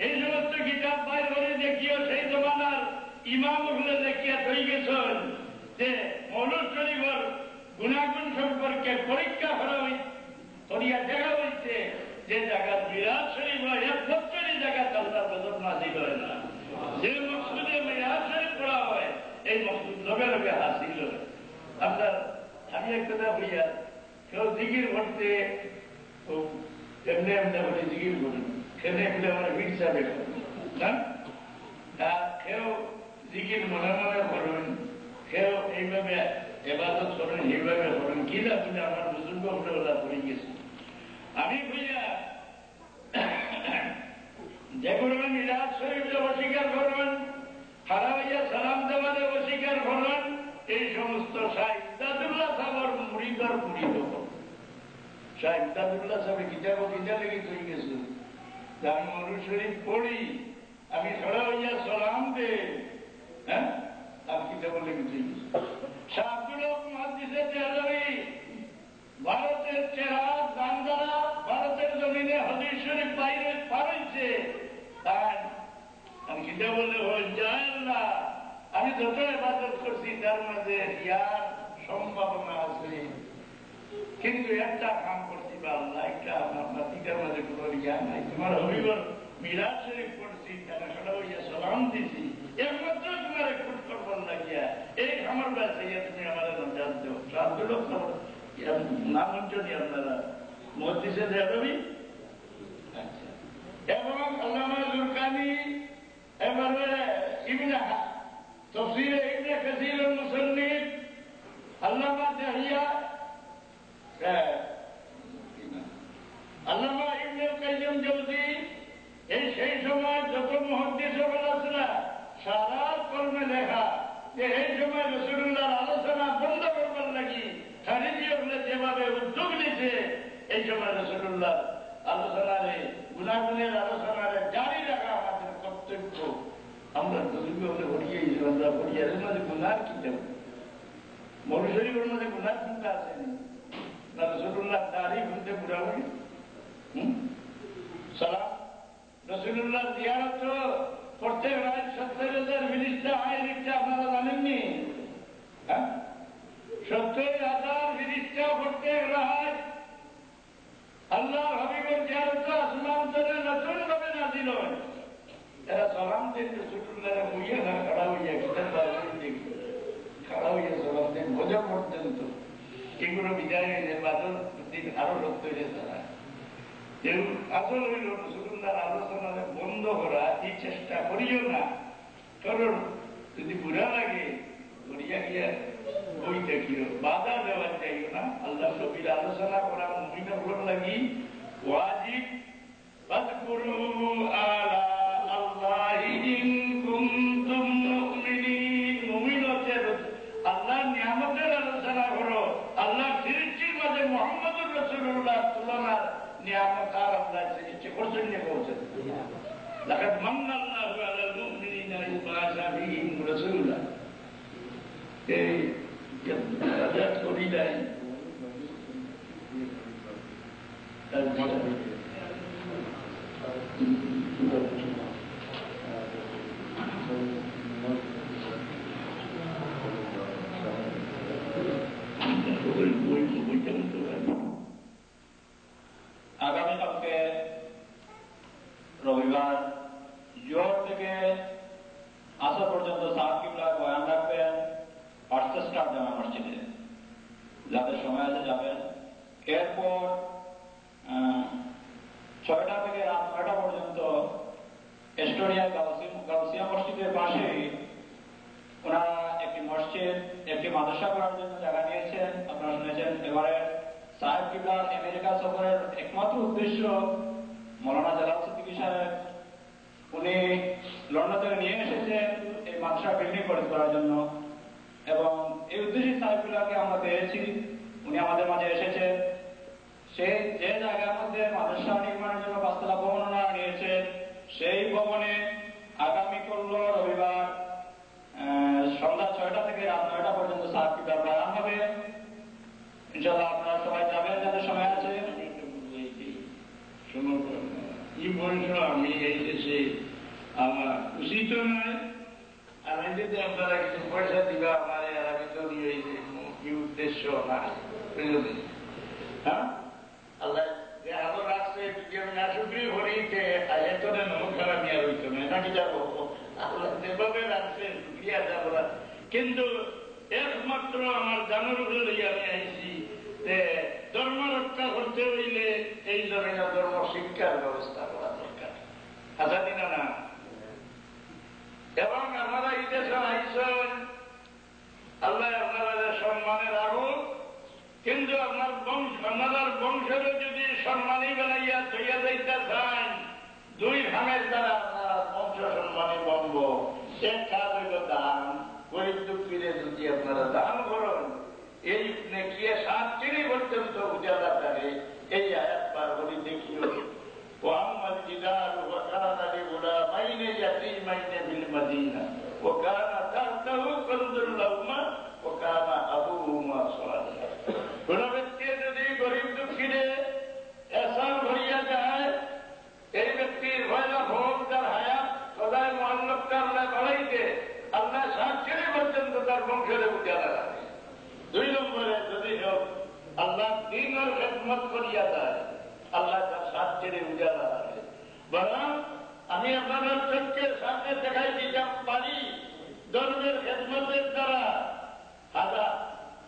এই সমস্ত কিতাব বাইর করে দেখিও সেই জমানার ইমাম গুলো দেখিয়া হয়ে গেছেন যে মৌলুদ শরীফের গুণাগুণ সম্পর্কে পরীক্ষা করিয়া দেখা হয়েছে যে জায়গা মিরাজ শরীফ হয় প্রত্যেকটি জায়গা আল্লাহর গজব নাযিল হয় না। যে মকসুদে মিরাজ শরীফ পড়া হয় এই মকসুদ লগে লগে হাসিল হয়। আপনার আমি এক কথা বলিয়া কেউ জিকির করতে এমনি এমনি বলে জিকির করেন, খেলে খেলে আমার ভিড় যাবে না, কেউ জিকির মনে মনে করবেন, কেউ এইভাবে এবাদত করেন, এইভাবে করেন, কি না তুমি আমার বুজুর্গ ওটা পড়ে গেছি। আমি বুঝিয়া যে করবেন মিলাদ শরীফে অস্বীকার করবেন, খারাপ হইয়া সালাম দেওয়ালে অস্বীকার করবেন, এই সমস্ত শাহ ইমদাদুল্লাহ সাহেবের মুরিদর মুরিদ শাহ ইমদাদুল্লাহ সাহেব কিতাব কিতা লেগে তৈরি গেছে। আমি মরুদ শরীফ পড়ি, আমি খড়া হইয়া সালাম দে, হ্যাঁ আমি কিতাব লেগে তৈরি গেছে। শাহ আব্দুল হক মুহাদ্দিসে দেহলভী ভারতের চেহারা দান দ্বারা ভারতের জমিনে হাদিস শরীফ বাইরে পারছে, তাই আমি কিতাব বললে যায় না। আমি যত ইবাদত করছি তার মধ্যে ইয়ার সম্ভাবনা আছে, কিন্তু একটা কাম করছি বা আল্লাহ একটা আমার নাতিকার মাঝে কোনো ইয়া নাই। তোমার হবিবর মিলাদ শরীফ পড়ছি, তারা সদা হইয়া সালাম দিছি, একমাত্র তোমার একটু করবার লাগিয়া এই আমার কাছে তুমি আমার জানতে আব্দুল নাম অঞ্চলি আপনারা মসজিদে দেখাবি। এবং আল্লামা জুরকানি এবারে ইবনে তাফসীরে ইবনে কাসীরের মুসান্নিফ আল্লামা দাহিয়া, আল্লামা ইবনে কাইয়্যিম জওজি, এই সেই সময় যত মুহাদ্দিস আসলা সারা কলমে লেখা যে এই সময় রাসূলুল্লাহর আলোচনা বন্ধ করবার লাগি খারিজিয়গুলো যেভাবে উদ্যোগ নিচ্ছে, এই সময় রাসূলুল্লাহর আলোচনারে গুনাগুনের আলোচনারে জারি রাখা আমাদের কর্তব্য। আমরা বুজুর্গ হলে পড়িয়েছি, আমরা পড়িয়ে এর মধ্যে গুনার কি দেব, মরু শরীফের মধ্যে গুনার চিন্তা আসেনি না। রাসূলুল্লাহ দাড়ি ঘুরতে বুড়াবুড়ি সালাম, রাসূলুল্লাহ জিয়ারত প্রত্যেক রাত 70,000 ফেরেশতা হয়, এটা আপনারা জানেননি? 70,000 ফেরেশতা প্রত্যেক রাত আল্লাহর হাবিবের জিয়ারত আসমান থেকে নতুন ভাবে নাযিল হয়। এরা সালাম দেন রাসূলুল্লাহর মুইয়া না খড়া হইয়া কিতাব দেখি খড়া হইয়া সালাম দেন, ভোজন করতেন। তো এগুলো বিদায় হইলে বাদল দিন আরো রক্ত হয়ে তারা আসল হইল রাসূলুল্লাহর আলোচনা বন্ধ করা, এই চেষ্টা করিও না। কারণ যদি বুড়া লাগে করিয়া গিয়া বই দেখিও, বাধা দেওয়া যাইও না। আল্লাহ নবীর আলোচনা করা মুমিনগুলোর লাগি ওয়াজিব। ফাযকুরু আলা আল্লাহি ইন কুনতুম মুমিনিন, মুমিন হচ্ছে আল্লাহর নিয়ামতের আলোচনা করো। আল্লাহ সৃষ্টির মাঝে মুহাম্মদুর রাসূলুল্লাহ তুলনার নিয়ামত আর আল্লাহ সৃষ্টি করছেন না করছেন। লাকাদ মান্নাল্লাহু আলাল মুমিনিনা ইয বা'আসা ফীহিম রাসূলা। এই আজাদ করি নাই আগামীকালকে রবিবার জোহর থেকে আসর পর্যন্ত সাহেব কিবলা বয়ান রাখবেন পার্সেস্টার জামা মসজিদে। যাদের সময় আছে যাবেন। এরপর 6টা থেকে রাত 9টা পর্যন্ত এস্টোনিয়া গাউসিয়া মসজিদের পাশেই ওনারা একটি মসজিদ, একটি মাদ্রাসা করার জন্য জায়গা নিয়েছেন। আপনারা শুনেছেন। এবারে সাহেব কিবলার আমেরিকা সফরের একমাত্র উদ্দেশ্য মৌলানা জালাল সিদ্দিকী সাহেব, উনি লন্ডন থেকে নিয়ে এসেছেন এই মাদ্রাসা বিল্ডিং করার জন্য, এবং এই উদ্দেশ্যে সাহেব কিবলাকে আমরা পেয়েছি। উনি আমাদের মাঝে এসেছেন। সেই যে জায়গার মধ্যে মাদ্রাসা নির্মাণের জন্য 5 তলা ভবন ওনারা নিয়েছেন, সেই ভবনে আগামীকাল রবিবার সন্ধ্যা 6টা থেকে রাত 9টা পর্যন্ত সাহেব কিবলার বয়ান হবে। ইনশাআল্লাহ আপনারা সবাই যাবেন যাদের সময় আছে। শোনো কি বলছো, আমি এই দেশে আমার উচিত নাই, আর এই যদি আপনারা কিছু পয়সা দিবা আমার, আর আমি তো কি উদ্দেশ্য না, হ্যাঁ আল্লাহ যে আলো রাখছে যদি আমি না শুক্রি ভরিতে আয়তনে নমস্কার আমি আর হইতো না, নাকি যাবো আল্লাহ যেভাবে রাখছে শুক্রিয়া যাবো না। কিন্তু একমাত্র আমার জানার উপরে আমি আইছি যে ধর্ম রক্ষা করতে হইলে এই ধরনের ধর্ম শিক্ষার ব্যবস্থা করা দরকার, আচ্ছা দিনা না। এবং আপনারা এই দেশে আইসেন, আল্লাহ আপনারা সম্মানের আগুন, কিন্তু আপনার বংশের যদি সম্মানী বেলাইয়া তৈয়া যাইতে চান, দুই ভাঙের দ্বারা আপনার বংশ সম্মানী বম্ব। এক কাজ হইল দান, গরিব দুঃখীরে যদি আপনারা দান করেন, এই নেকিয়ে 7 চিড়ি পর্যন্ত উজালা থাকে। এই আয়াত পার বলি দেখিও وأما الجدار وكان لغلامين يتيمين بالمدينة وكان تحته كنز لهما وكان أبوهما صالحا। কোন ব্যক্তি যদি গরিব দুঃখীরে এহসান হইয়া যায়, এই ব্যক্তির ভয়লা ভোগ তার হায়াত সদায় মহাল্লক আল্লাহ বাড়াইতে আল্লাহ 7 চিড়ি পর্যন্ত তার বংশের উজালা রাখে। 2 নম্বরে যদি আল্লাহ দ্বীনের খেদমত করিয়া দেয়, আল্লাহ তার 7 চিড়ি উজালা রাখে। বরং আমি আপনাদের চোখের সামনে দেখাই দিতে পারি, ধর্মের খেদমতের দ্বারা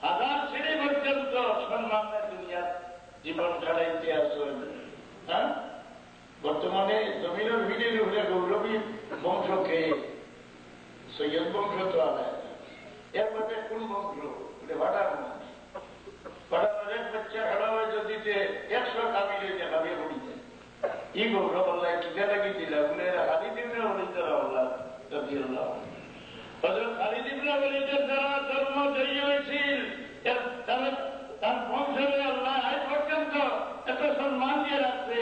হাজার চিড়ি পর্যন্ত সম্মানের দুনিয়ার জীবন কাটাইতে আসেন। হ্যাঁ, বর্তমানে জমিনের ভিড়ের উপরে গৌরবী বংশকে সৈয়দ বংশ তো আদায়, এর মধ্যে কোন বংশ ভাটার বংশ, ভাটার এক বাচ্চা খেলা হয়ে যদি 100 কামিলে দেখাবে বলিতে ই গৌরব আল্লাহ কিনা লাগি দিলা বলে খালিদিবরা বলিতে আল্লাহ খালিদিবরা বলিতে যারা ধর্ম জয়ী হয়েছিল তার বংশে আল্লাহ আজ পর্যন্ত এত সম্মান দিয়ে রাখছে।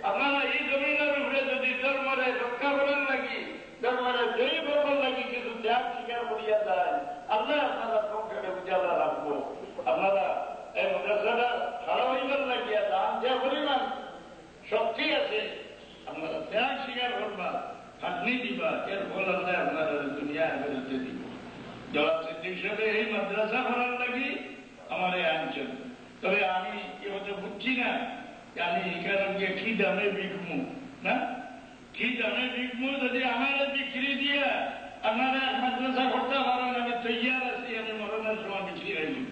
আপনারা এই জমিনের উপরে যদি ধর্মরে রক্ষা করার লাগি, ধর্মরে জয়ী করবার লাগি কিছু ত্যাগ স্বীকার করিয়া যায়, আল্লাহ আপনারা বংশে উজালা রাখবো। আপনারা এই মাদ্রাসাটা খারাপ হইবার লাগিয়া দান যে পরিমাণ শক্তি আছে, আপনারা ত্যাগ স্বীকার করবা, খাটনি দিবা, এর ফল আল্লাহ আপনারা দুনিয়া বেরোতে দিব। জবাব সিদ্দিক হিসেবে এই মাদ্রাসা করার লাগি আমার এই আঞ্চল। তবে আমি এ হতে বুঝছি না আমি এখানে গিয়ে কি দামে বিকমু, না কি দামে বিকমু। যদি আমার বিক্রি দিয়ে আপনারা মাদ্রাসা করতে পারেন, আমি তৈয়ার আছি, আমি মরণের সময় বিক্রি রাখি।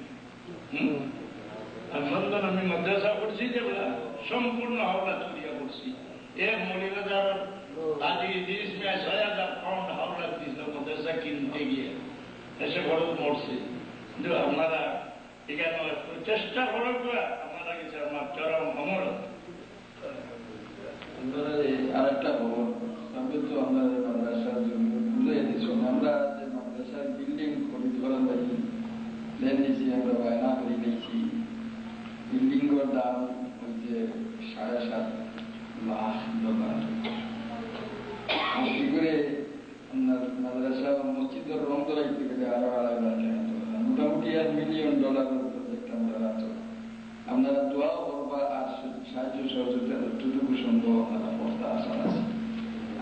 আলহামদুলিল্লাহ আমি মাদ্রাসা করছি যেগুলা সম্পূর্ণ হাওড়া চুরিয়া করছি। এক মৌলিকাদার আজ 30 में 6000 পাউন্ড হাওড়া দিয়েছিল মাদ্রাসা কিনতে গিয়ে, এসে খরচ মরছে। কিন্তু আপনারা এখানে চেষ্টা করো, আপনারা গেছে আমার চরম অমর। আরেকটা খবর, আমি তো আমাদের মাদ্রাসার জন্য বুঝাই দিচ্ছি, আমরা যে মাদ্রাসার বিল্ডিং খরিদ করার লাগি লেন নিয়েছি, আমরা বায়না করে নিয়েছি। বিল্ডিংয়ের দাম হচ্ছে $7.5 লাখ। কি করে আপনার মাদ্রাসা মসজিদের রং ধরাইতে গেলে আরো $2.5 লাখ টাকা, মোটামুটি $1 মিলিয়ন প্রজেক্ট আমরা রাখতে। আপনারা দোয়া করবা আর সাহায্য সহযোগিতার যতটুকু সম্ভব আপনারা পড়তে আশা আছে।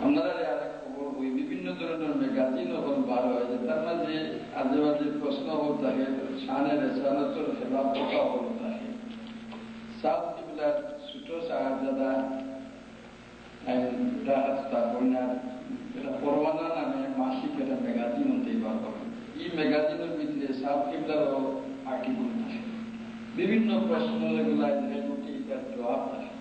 আপনারা আরেক খবর, ওই বিভিন্ন ধরনের ম্যাগাজিন এখন বার হয়, যে তার মাঝে আজে বাজে প্রশ্ন হল থাকে, শানের এসানতর খেলাফ কথা হল থাকে। সাউথ কিবলার ছোট সাহায্যদা পরওয়ানা নামে মাসিক একটা ম্যাগাজিন হতেই বার করেন। এই ম্যাগাজিনের ভিতরে সাউথ কিবলারও আর্টিকেল থাকে, বিভিন্ন প্রশ্ন যেগুলা তার জবাব থাকে।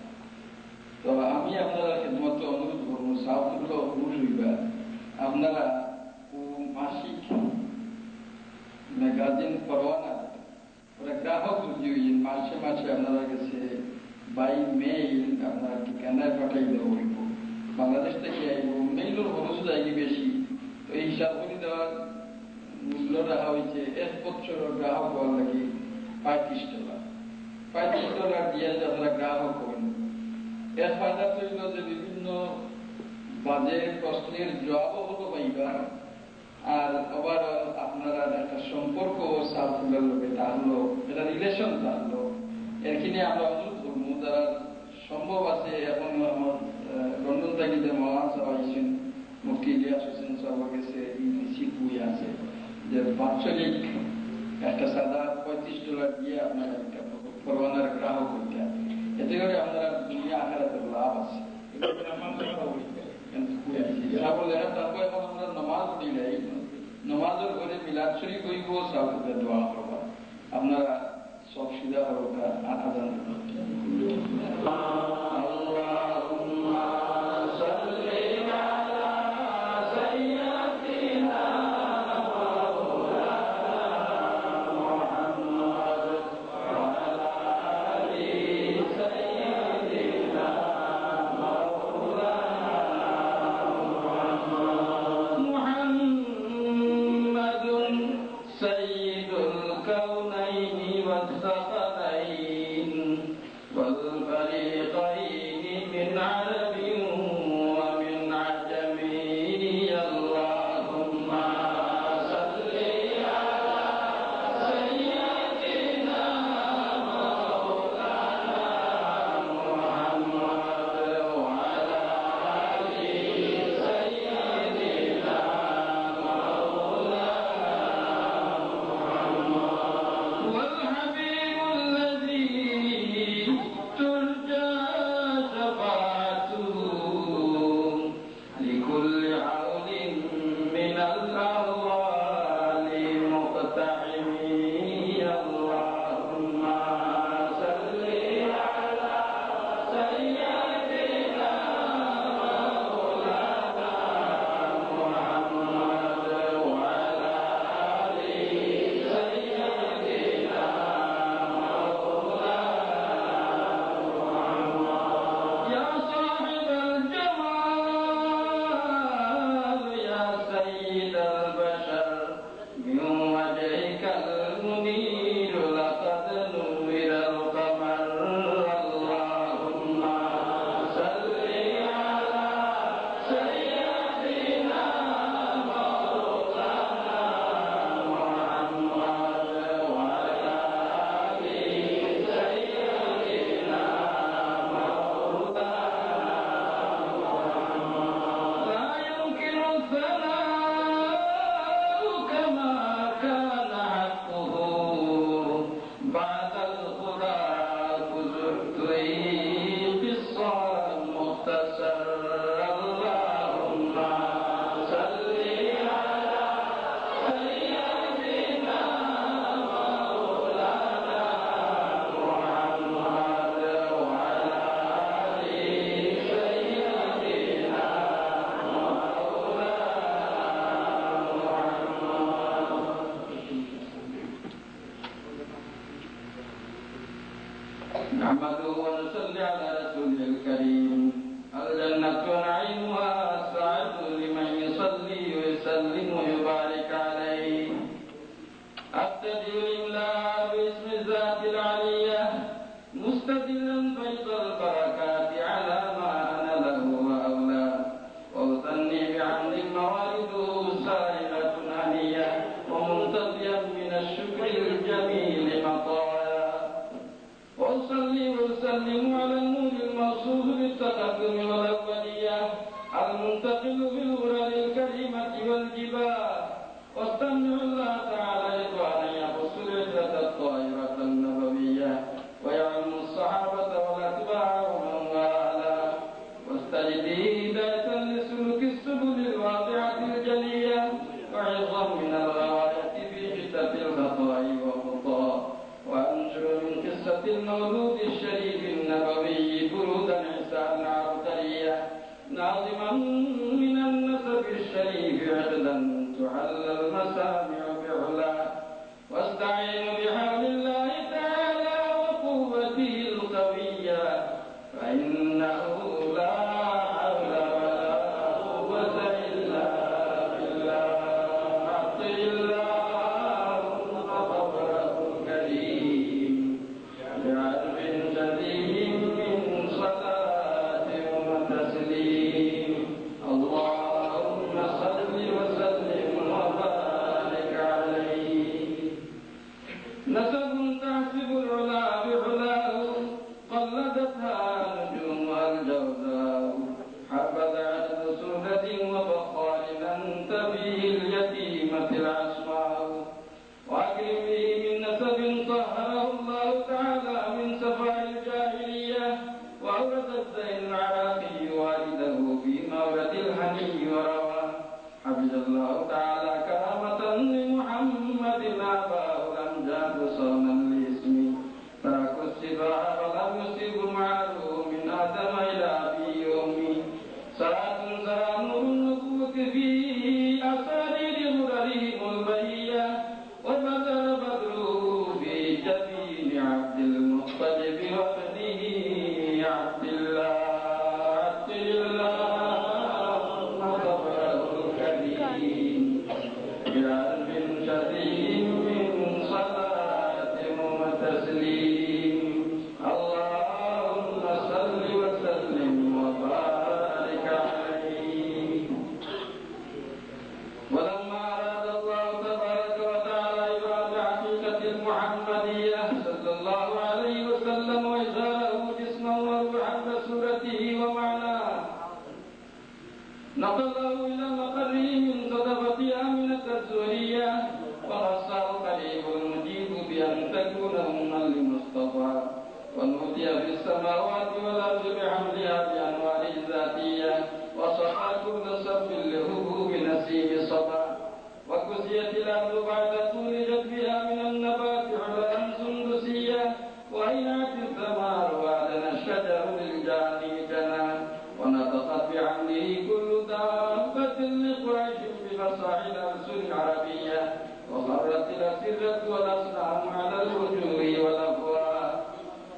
তো আমি আপনারা খেদমত অনুরোধ করবো, সাউথ কিবলা হুশ হইবা, আপনারা মাসিক ম্যাগাজিন পরওয়ানা ওরা গ্রাহক যদি মাসে মাসে আপনারা কাছে বাই মেইল আপনার ঠিকানায় পাঠাই দেওয়া হইব। বাংলাদেশ থেকে আইব, মেইলের খরচ যাইনি বেশি, তো এই হিসাব করে দেওয়ার মূল্য রাখা হয়েছে 1 বছর গ্রাহক হওয়ার লাগে $35। $35 দিয়ে যদি আপনারা গ্রাহক হন, এর ফায়দা তৈরি যে বিভিন্ন বাজে প্রশ্নের জবাবও হলো পাইবা, আর আবার আপনারা একটা সম্পর্ক সাথে থাকলো, এটা রিলেশন থাকলো। এর কিনে আমরা অনুরোধ করবো, যারা সম্ভব আছে এখন আমার লন্ডন থেকে যে মহান সাহেব আইসেন মুফতি ইলিয়াস হোসেন সাহেবের কাছে ইডিসি বই আছে যে বাৎসরিক একটা সাদা $35 দিয়ে আপনার একটা পরোয়ানার গ্রাহক হইতে এতে করে আপনারা দুনিয়া আখেরাতের লাভ আছে এরা বলে তারপর এখন আমরা নমাজ পড়ি নাই নমাজের ঘরে মিলাদ শরীফ হইব সাউথে দোয়া করবা আপনারা সব সিধা হোক আদান نحمده ونصلي على رسوله الكريم الجنة نعيمها السعد لمن يصلي ويسلم ويبارك عليه أبتدئ لله باسم الذات العلية مستدلا فيض البركات على ما أنا له وأولى وأثني بحمد الموارد سائلة هنية ومنتظيا من الشكر الجميل مطايا وأصلي وأسلم على النور الموصوف بالتقدم والأولية المنتقل بالغرر الكريمة والجبال واستمع الله تعالى إخوانا يخص العزة الطائرة النبوية ويعلم الصحابة والأتباع ومن والاه واستجدي هداية لسلوك السبل الواضحة الجلية وعظا من الغواية في حتة الخطأ والخطأ وأنشر من قصة المولود الشريف النبوي برودا عيسى العبقرية ناظما من النسب الشريف عقدا تحل المسامع بعلا واستعين بحول الله تعالى وقوته القوية فإنه لا حول ولا قوة إلا بالله أعطي اللهم غفره كريم بعرف شديد من صلاة وتسليم اللهم صل وسلم وبارك كنت فيه اليتيمة العصماء وأكرم به من نسب طهره الله تعالى من سفاح الجاهلية وأورث الزين العراقي والده في مورد الحني وروى حفظ الله تعالى كرامة لمحمد أباه الأمجاد صونا لاسمه تركوا السباع ولم يصيبوا معه من آدم إلى أبي يومي صلاة سرى نور النبوة في أسارير غررهم البهية وبدر بدره في جبين عبد المطلب وابنه عبد الله مصطفاه الكريم بقلب شديد من صلاة وتسليم اللهم صل وسلم وبارك عليه. ولما أراد الله تبارك وتعالى إبراز عقيدة المحمدية صلى الله عليه وسلم وإظهاره جسما وروحا بصورته ومعناه نقله إلى مقره من صدفة آمنة الزهرية وخصه قريب المجيب بأن تكون أما لمصطفى ونودي في السماوات والأرض بحمدها بأنوار ذاتية وصفى كل صف له بنسيم صفا وكسيت الأرض بعد طول جدبها من النبات علا سندسية وهيئت الثمار وأدنى الشجر للجاني جنى ونطقت بحمده كل دابة لقريش بفصاح الألسن العربية وخرت الأسرة والأصنام على الوجوه والأفواه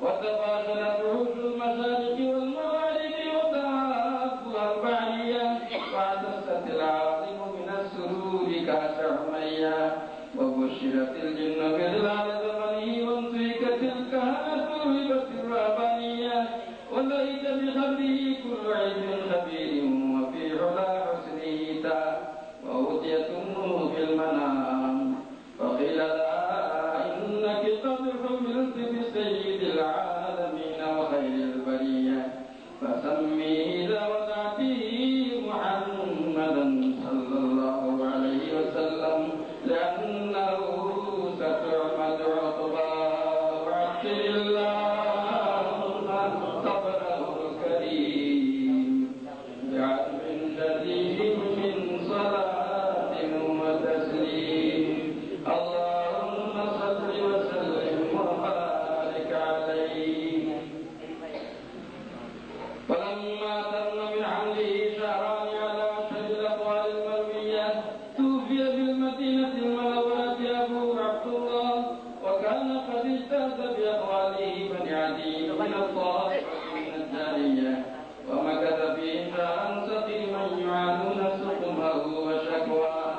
وتباشرت وحوش المشارق والمغارب وتهافها البعية واعتزت العاصم من السرور كأس حمية وبشرت الجن بظلال زمنه وانتهكت الكهنة الهبة الرهبانية ولهج بخبره كل علم خبير وفي علا حسنه تاه وأوتيت أمه في المنام فقيل لها إنك قد حملت بسيد العالمين وخير البرية فسميه إذا وضعته محمدا صلى الله عليه وسلم لأنه ستعمد عقباه وعطر اللهم قبره الكريم بعلم شديد من صلاة وتسليم اللهم صل وسلم وبارك عليه. فلما تم من حمله شهران على أشهر الأقوال المروية توفي بالمدينة المنورة أبوه عبد الله وكان قد اجتهد بأقواله بني عدي من الطائف من الجارية ومكث فيهم شهرا سقيما يعانون سقمه وشكواه.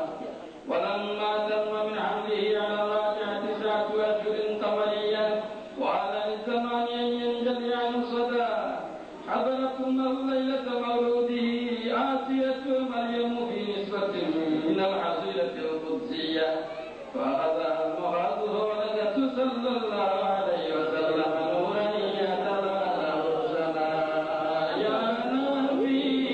ولما تم من حمله على راجع 9 أشهر قمرية وعلى الزمان أن ينجلي عن الصدى حضرت أمه ليلة مولوده آسية مريم في نسبة من الحصيلة القدسية فأخذها المراد ولدت صلى الله عليه وسلم نورا يتلالى رسلا يا نبي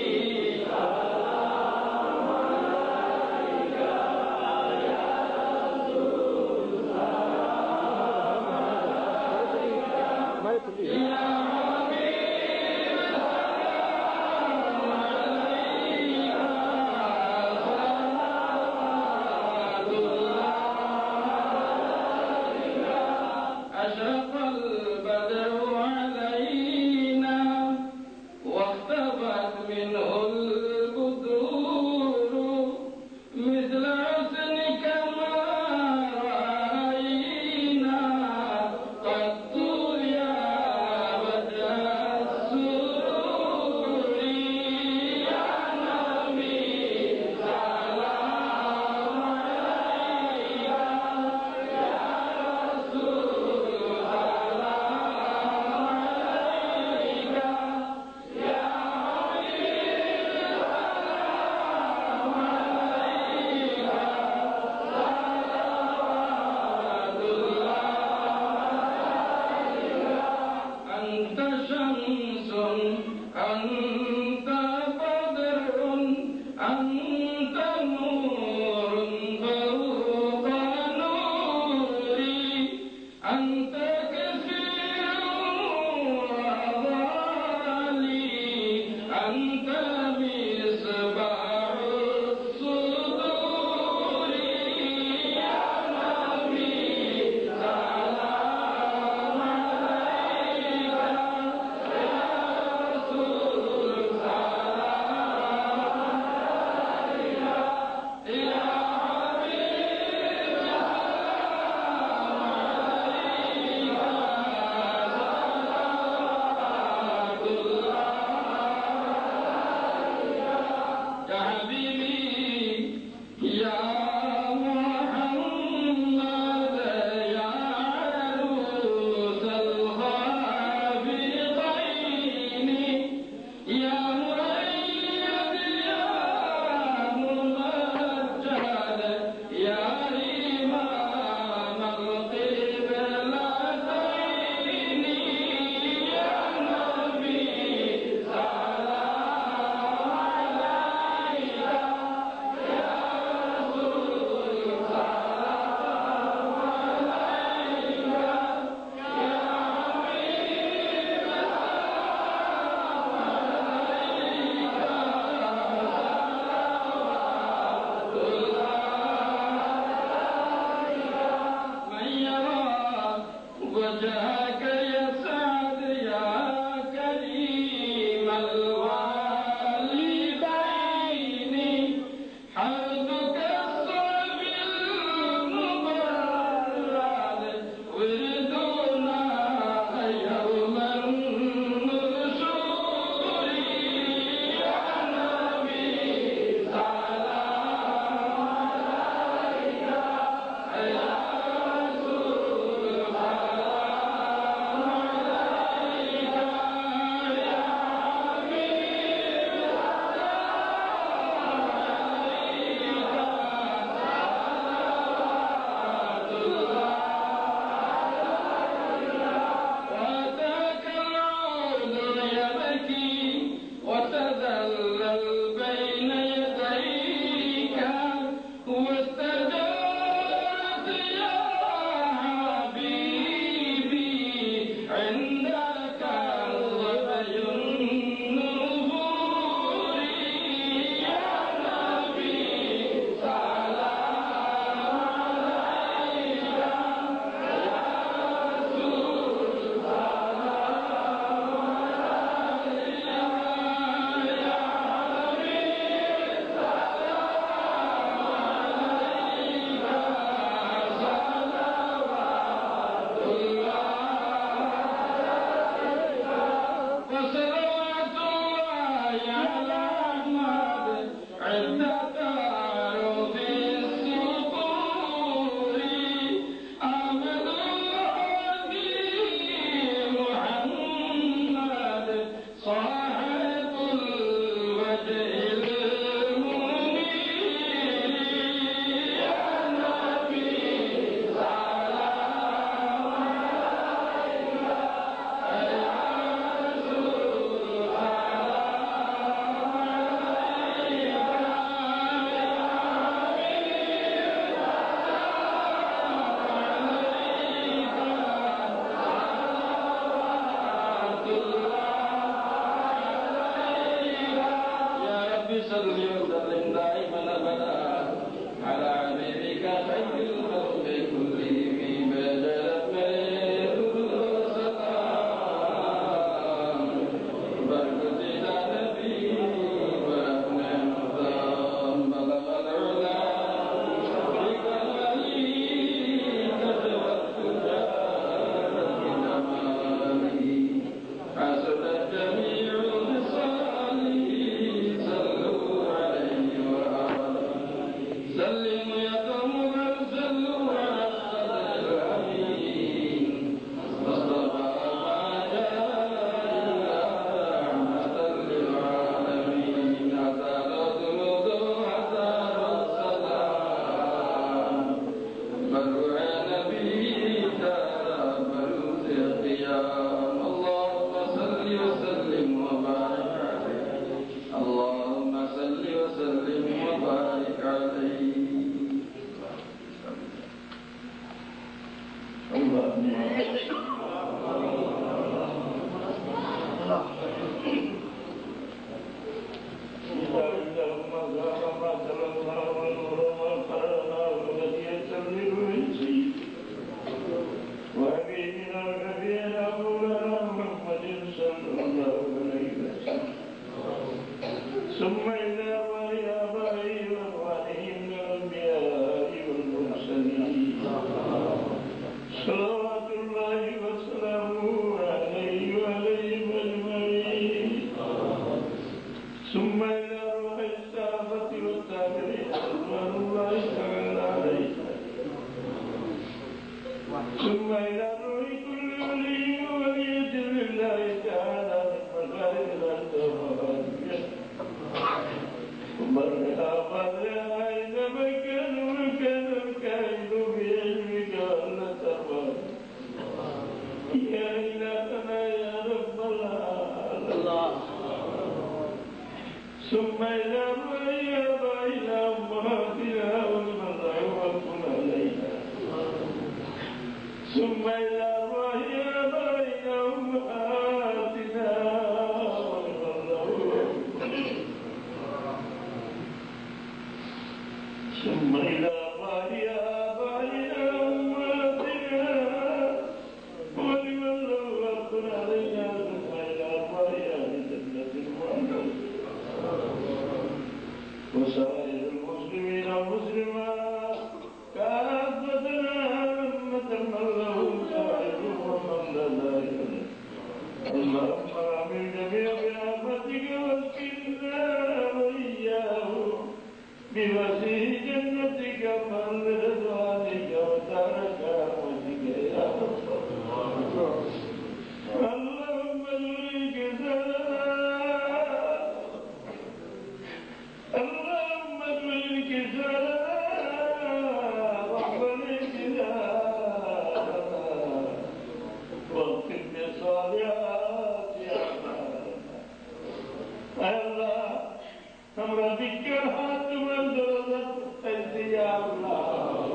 हमरा दिक्कत हाथ में दर्द है या अल्लाह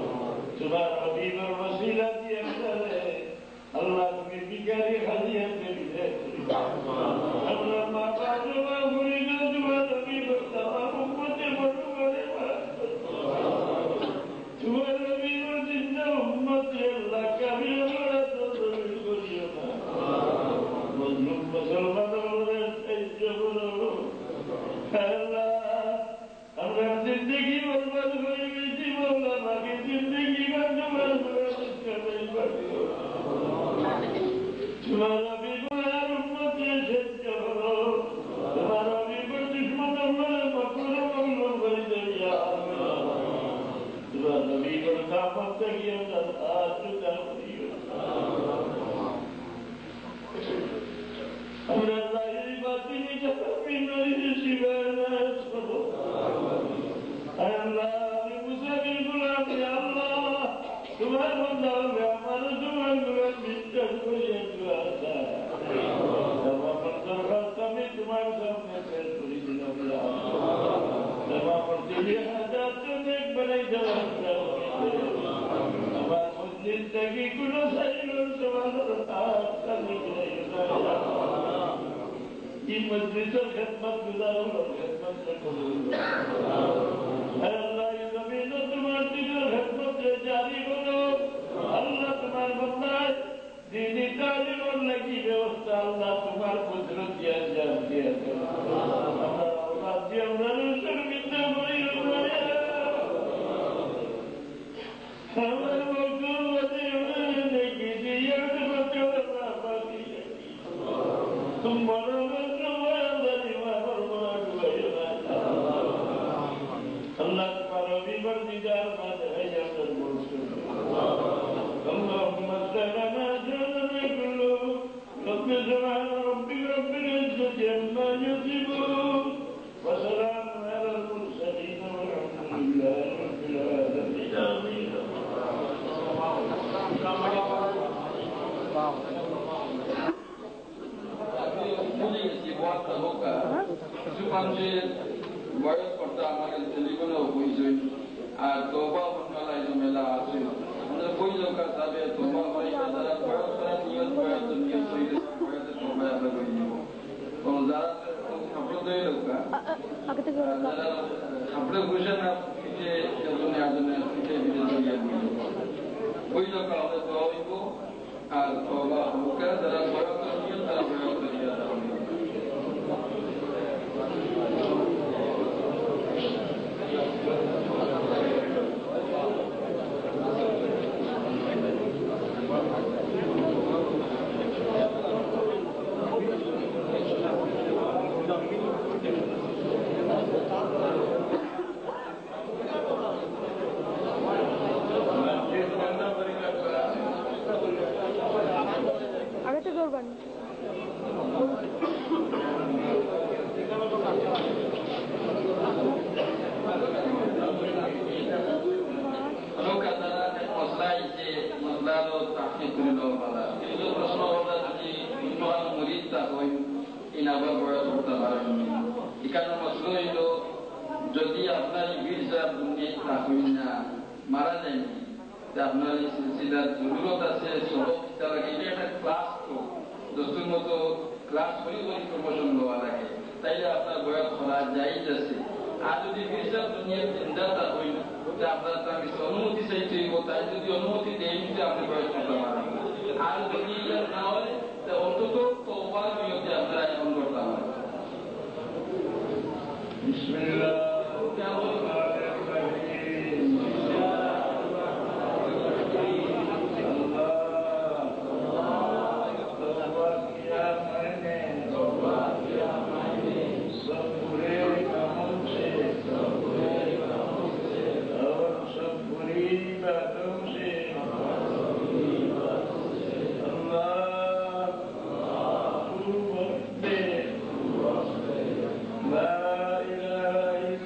La ilaha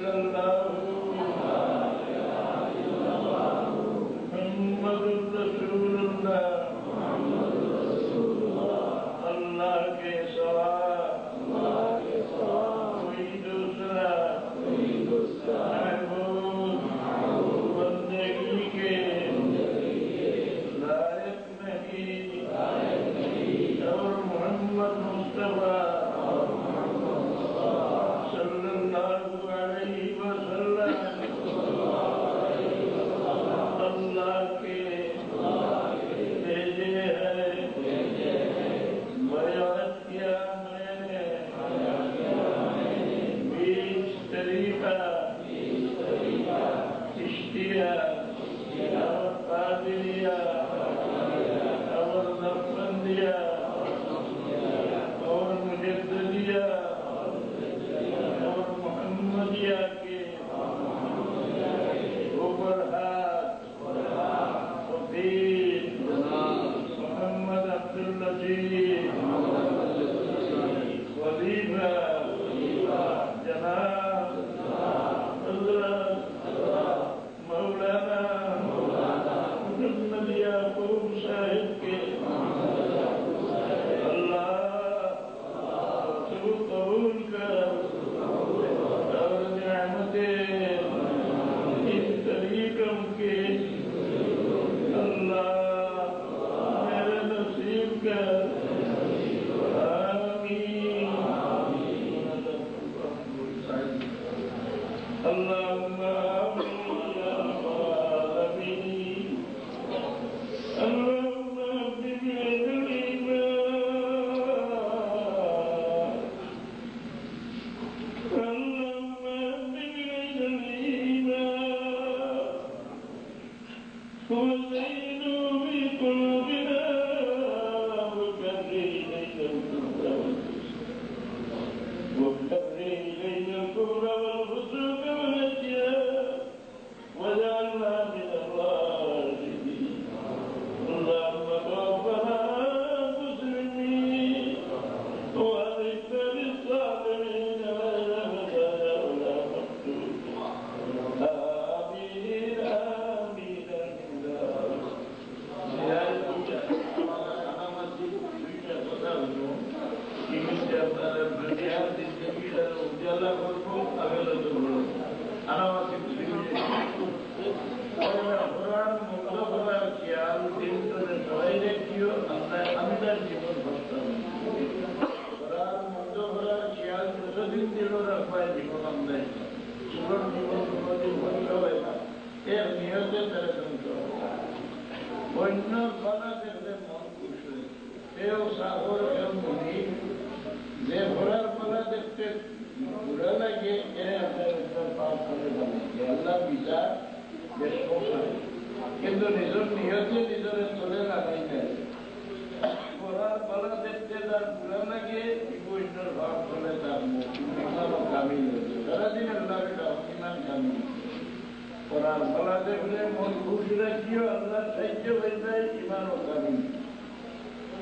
কিন্তু নিজের নিহতে নিজের চলে লাগাই যায় ঘোড়ার পালা দেখতে তার বুড়া লাগে ইন্দ্রের ভাব চলে তার ইমানও কামিল হয়েছে সারাদিনের লাগে ইমান কামিল ঘোড়ার পালা দেখলে মন খুশি রাখিও আল্লাহ সাহায্য হয়ে যায় ইমানও কামিল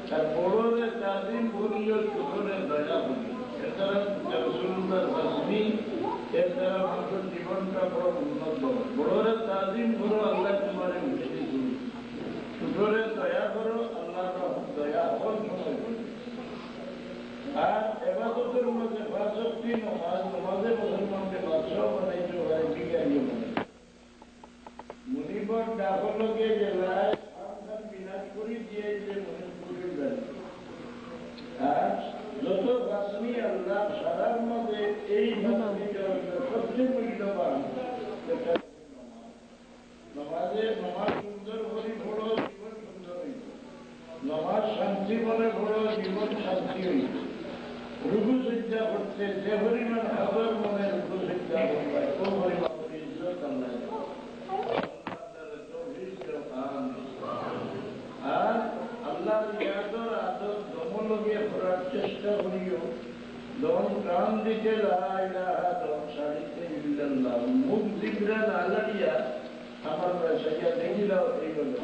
তার বড়রে তাজিম বলিও ছোটরে দয়া বলি এর দ্বারা রসুল্লাহর বাসনি এর দ্বারা মানুষের জীবনটা বড় উন্নত বড়রে তাজিম করো আল্লাহ তোমার উঠে করো ছোটরে দয়া করো আল্লাহ দয়া হল সময় আর এবাদতের মধ্যে বাষট্টি নমাজে মুসলমানকে বাদশাহ বানাইতে পারে বিজ্ঞানী বলে মুনিবর ডাকলকে জেলায় বিনাশ করে দিয়ে যে মনিপুরের বেলা আর যত বাসনি আল্লাহ সারার মধ্যে এই বাসনিটা সবচেয়ে মূল্যবান নমাজে নমাজ সুন্দর করে বড় জীবন সুন্দর হইত নমাজ শান্তি মনে বড় জীবন শান্তি হইত রুগু সজ্জা করতে যে পরিমাণ হাজার মনে রুগু সজ্জা করবায় ও পরিমাণ ইজ্জত আল্লাহ আর আল্লাহর ইয়াদর আদর দমলগে করার চেষ্টা করিও দম প্রাণ দিতে দম সারিতে ইল্লাল্লাহ মুখ দিকরা না লাড়িয়া আমার সাইয়া দেখি দাও এইগুলো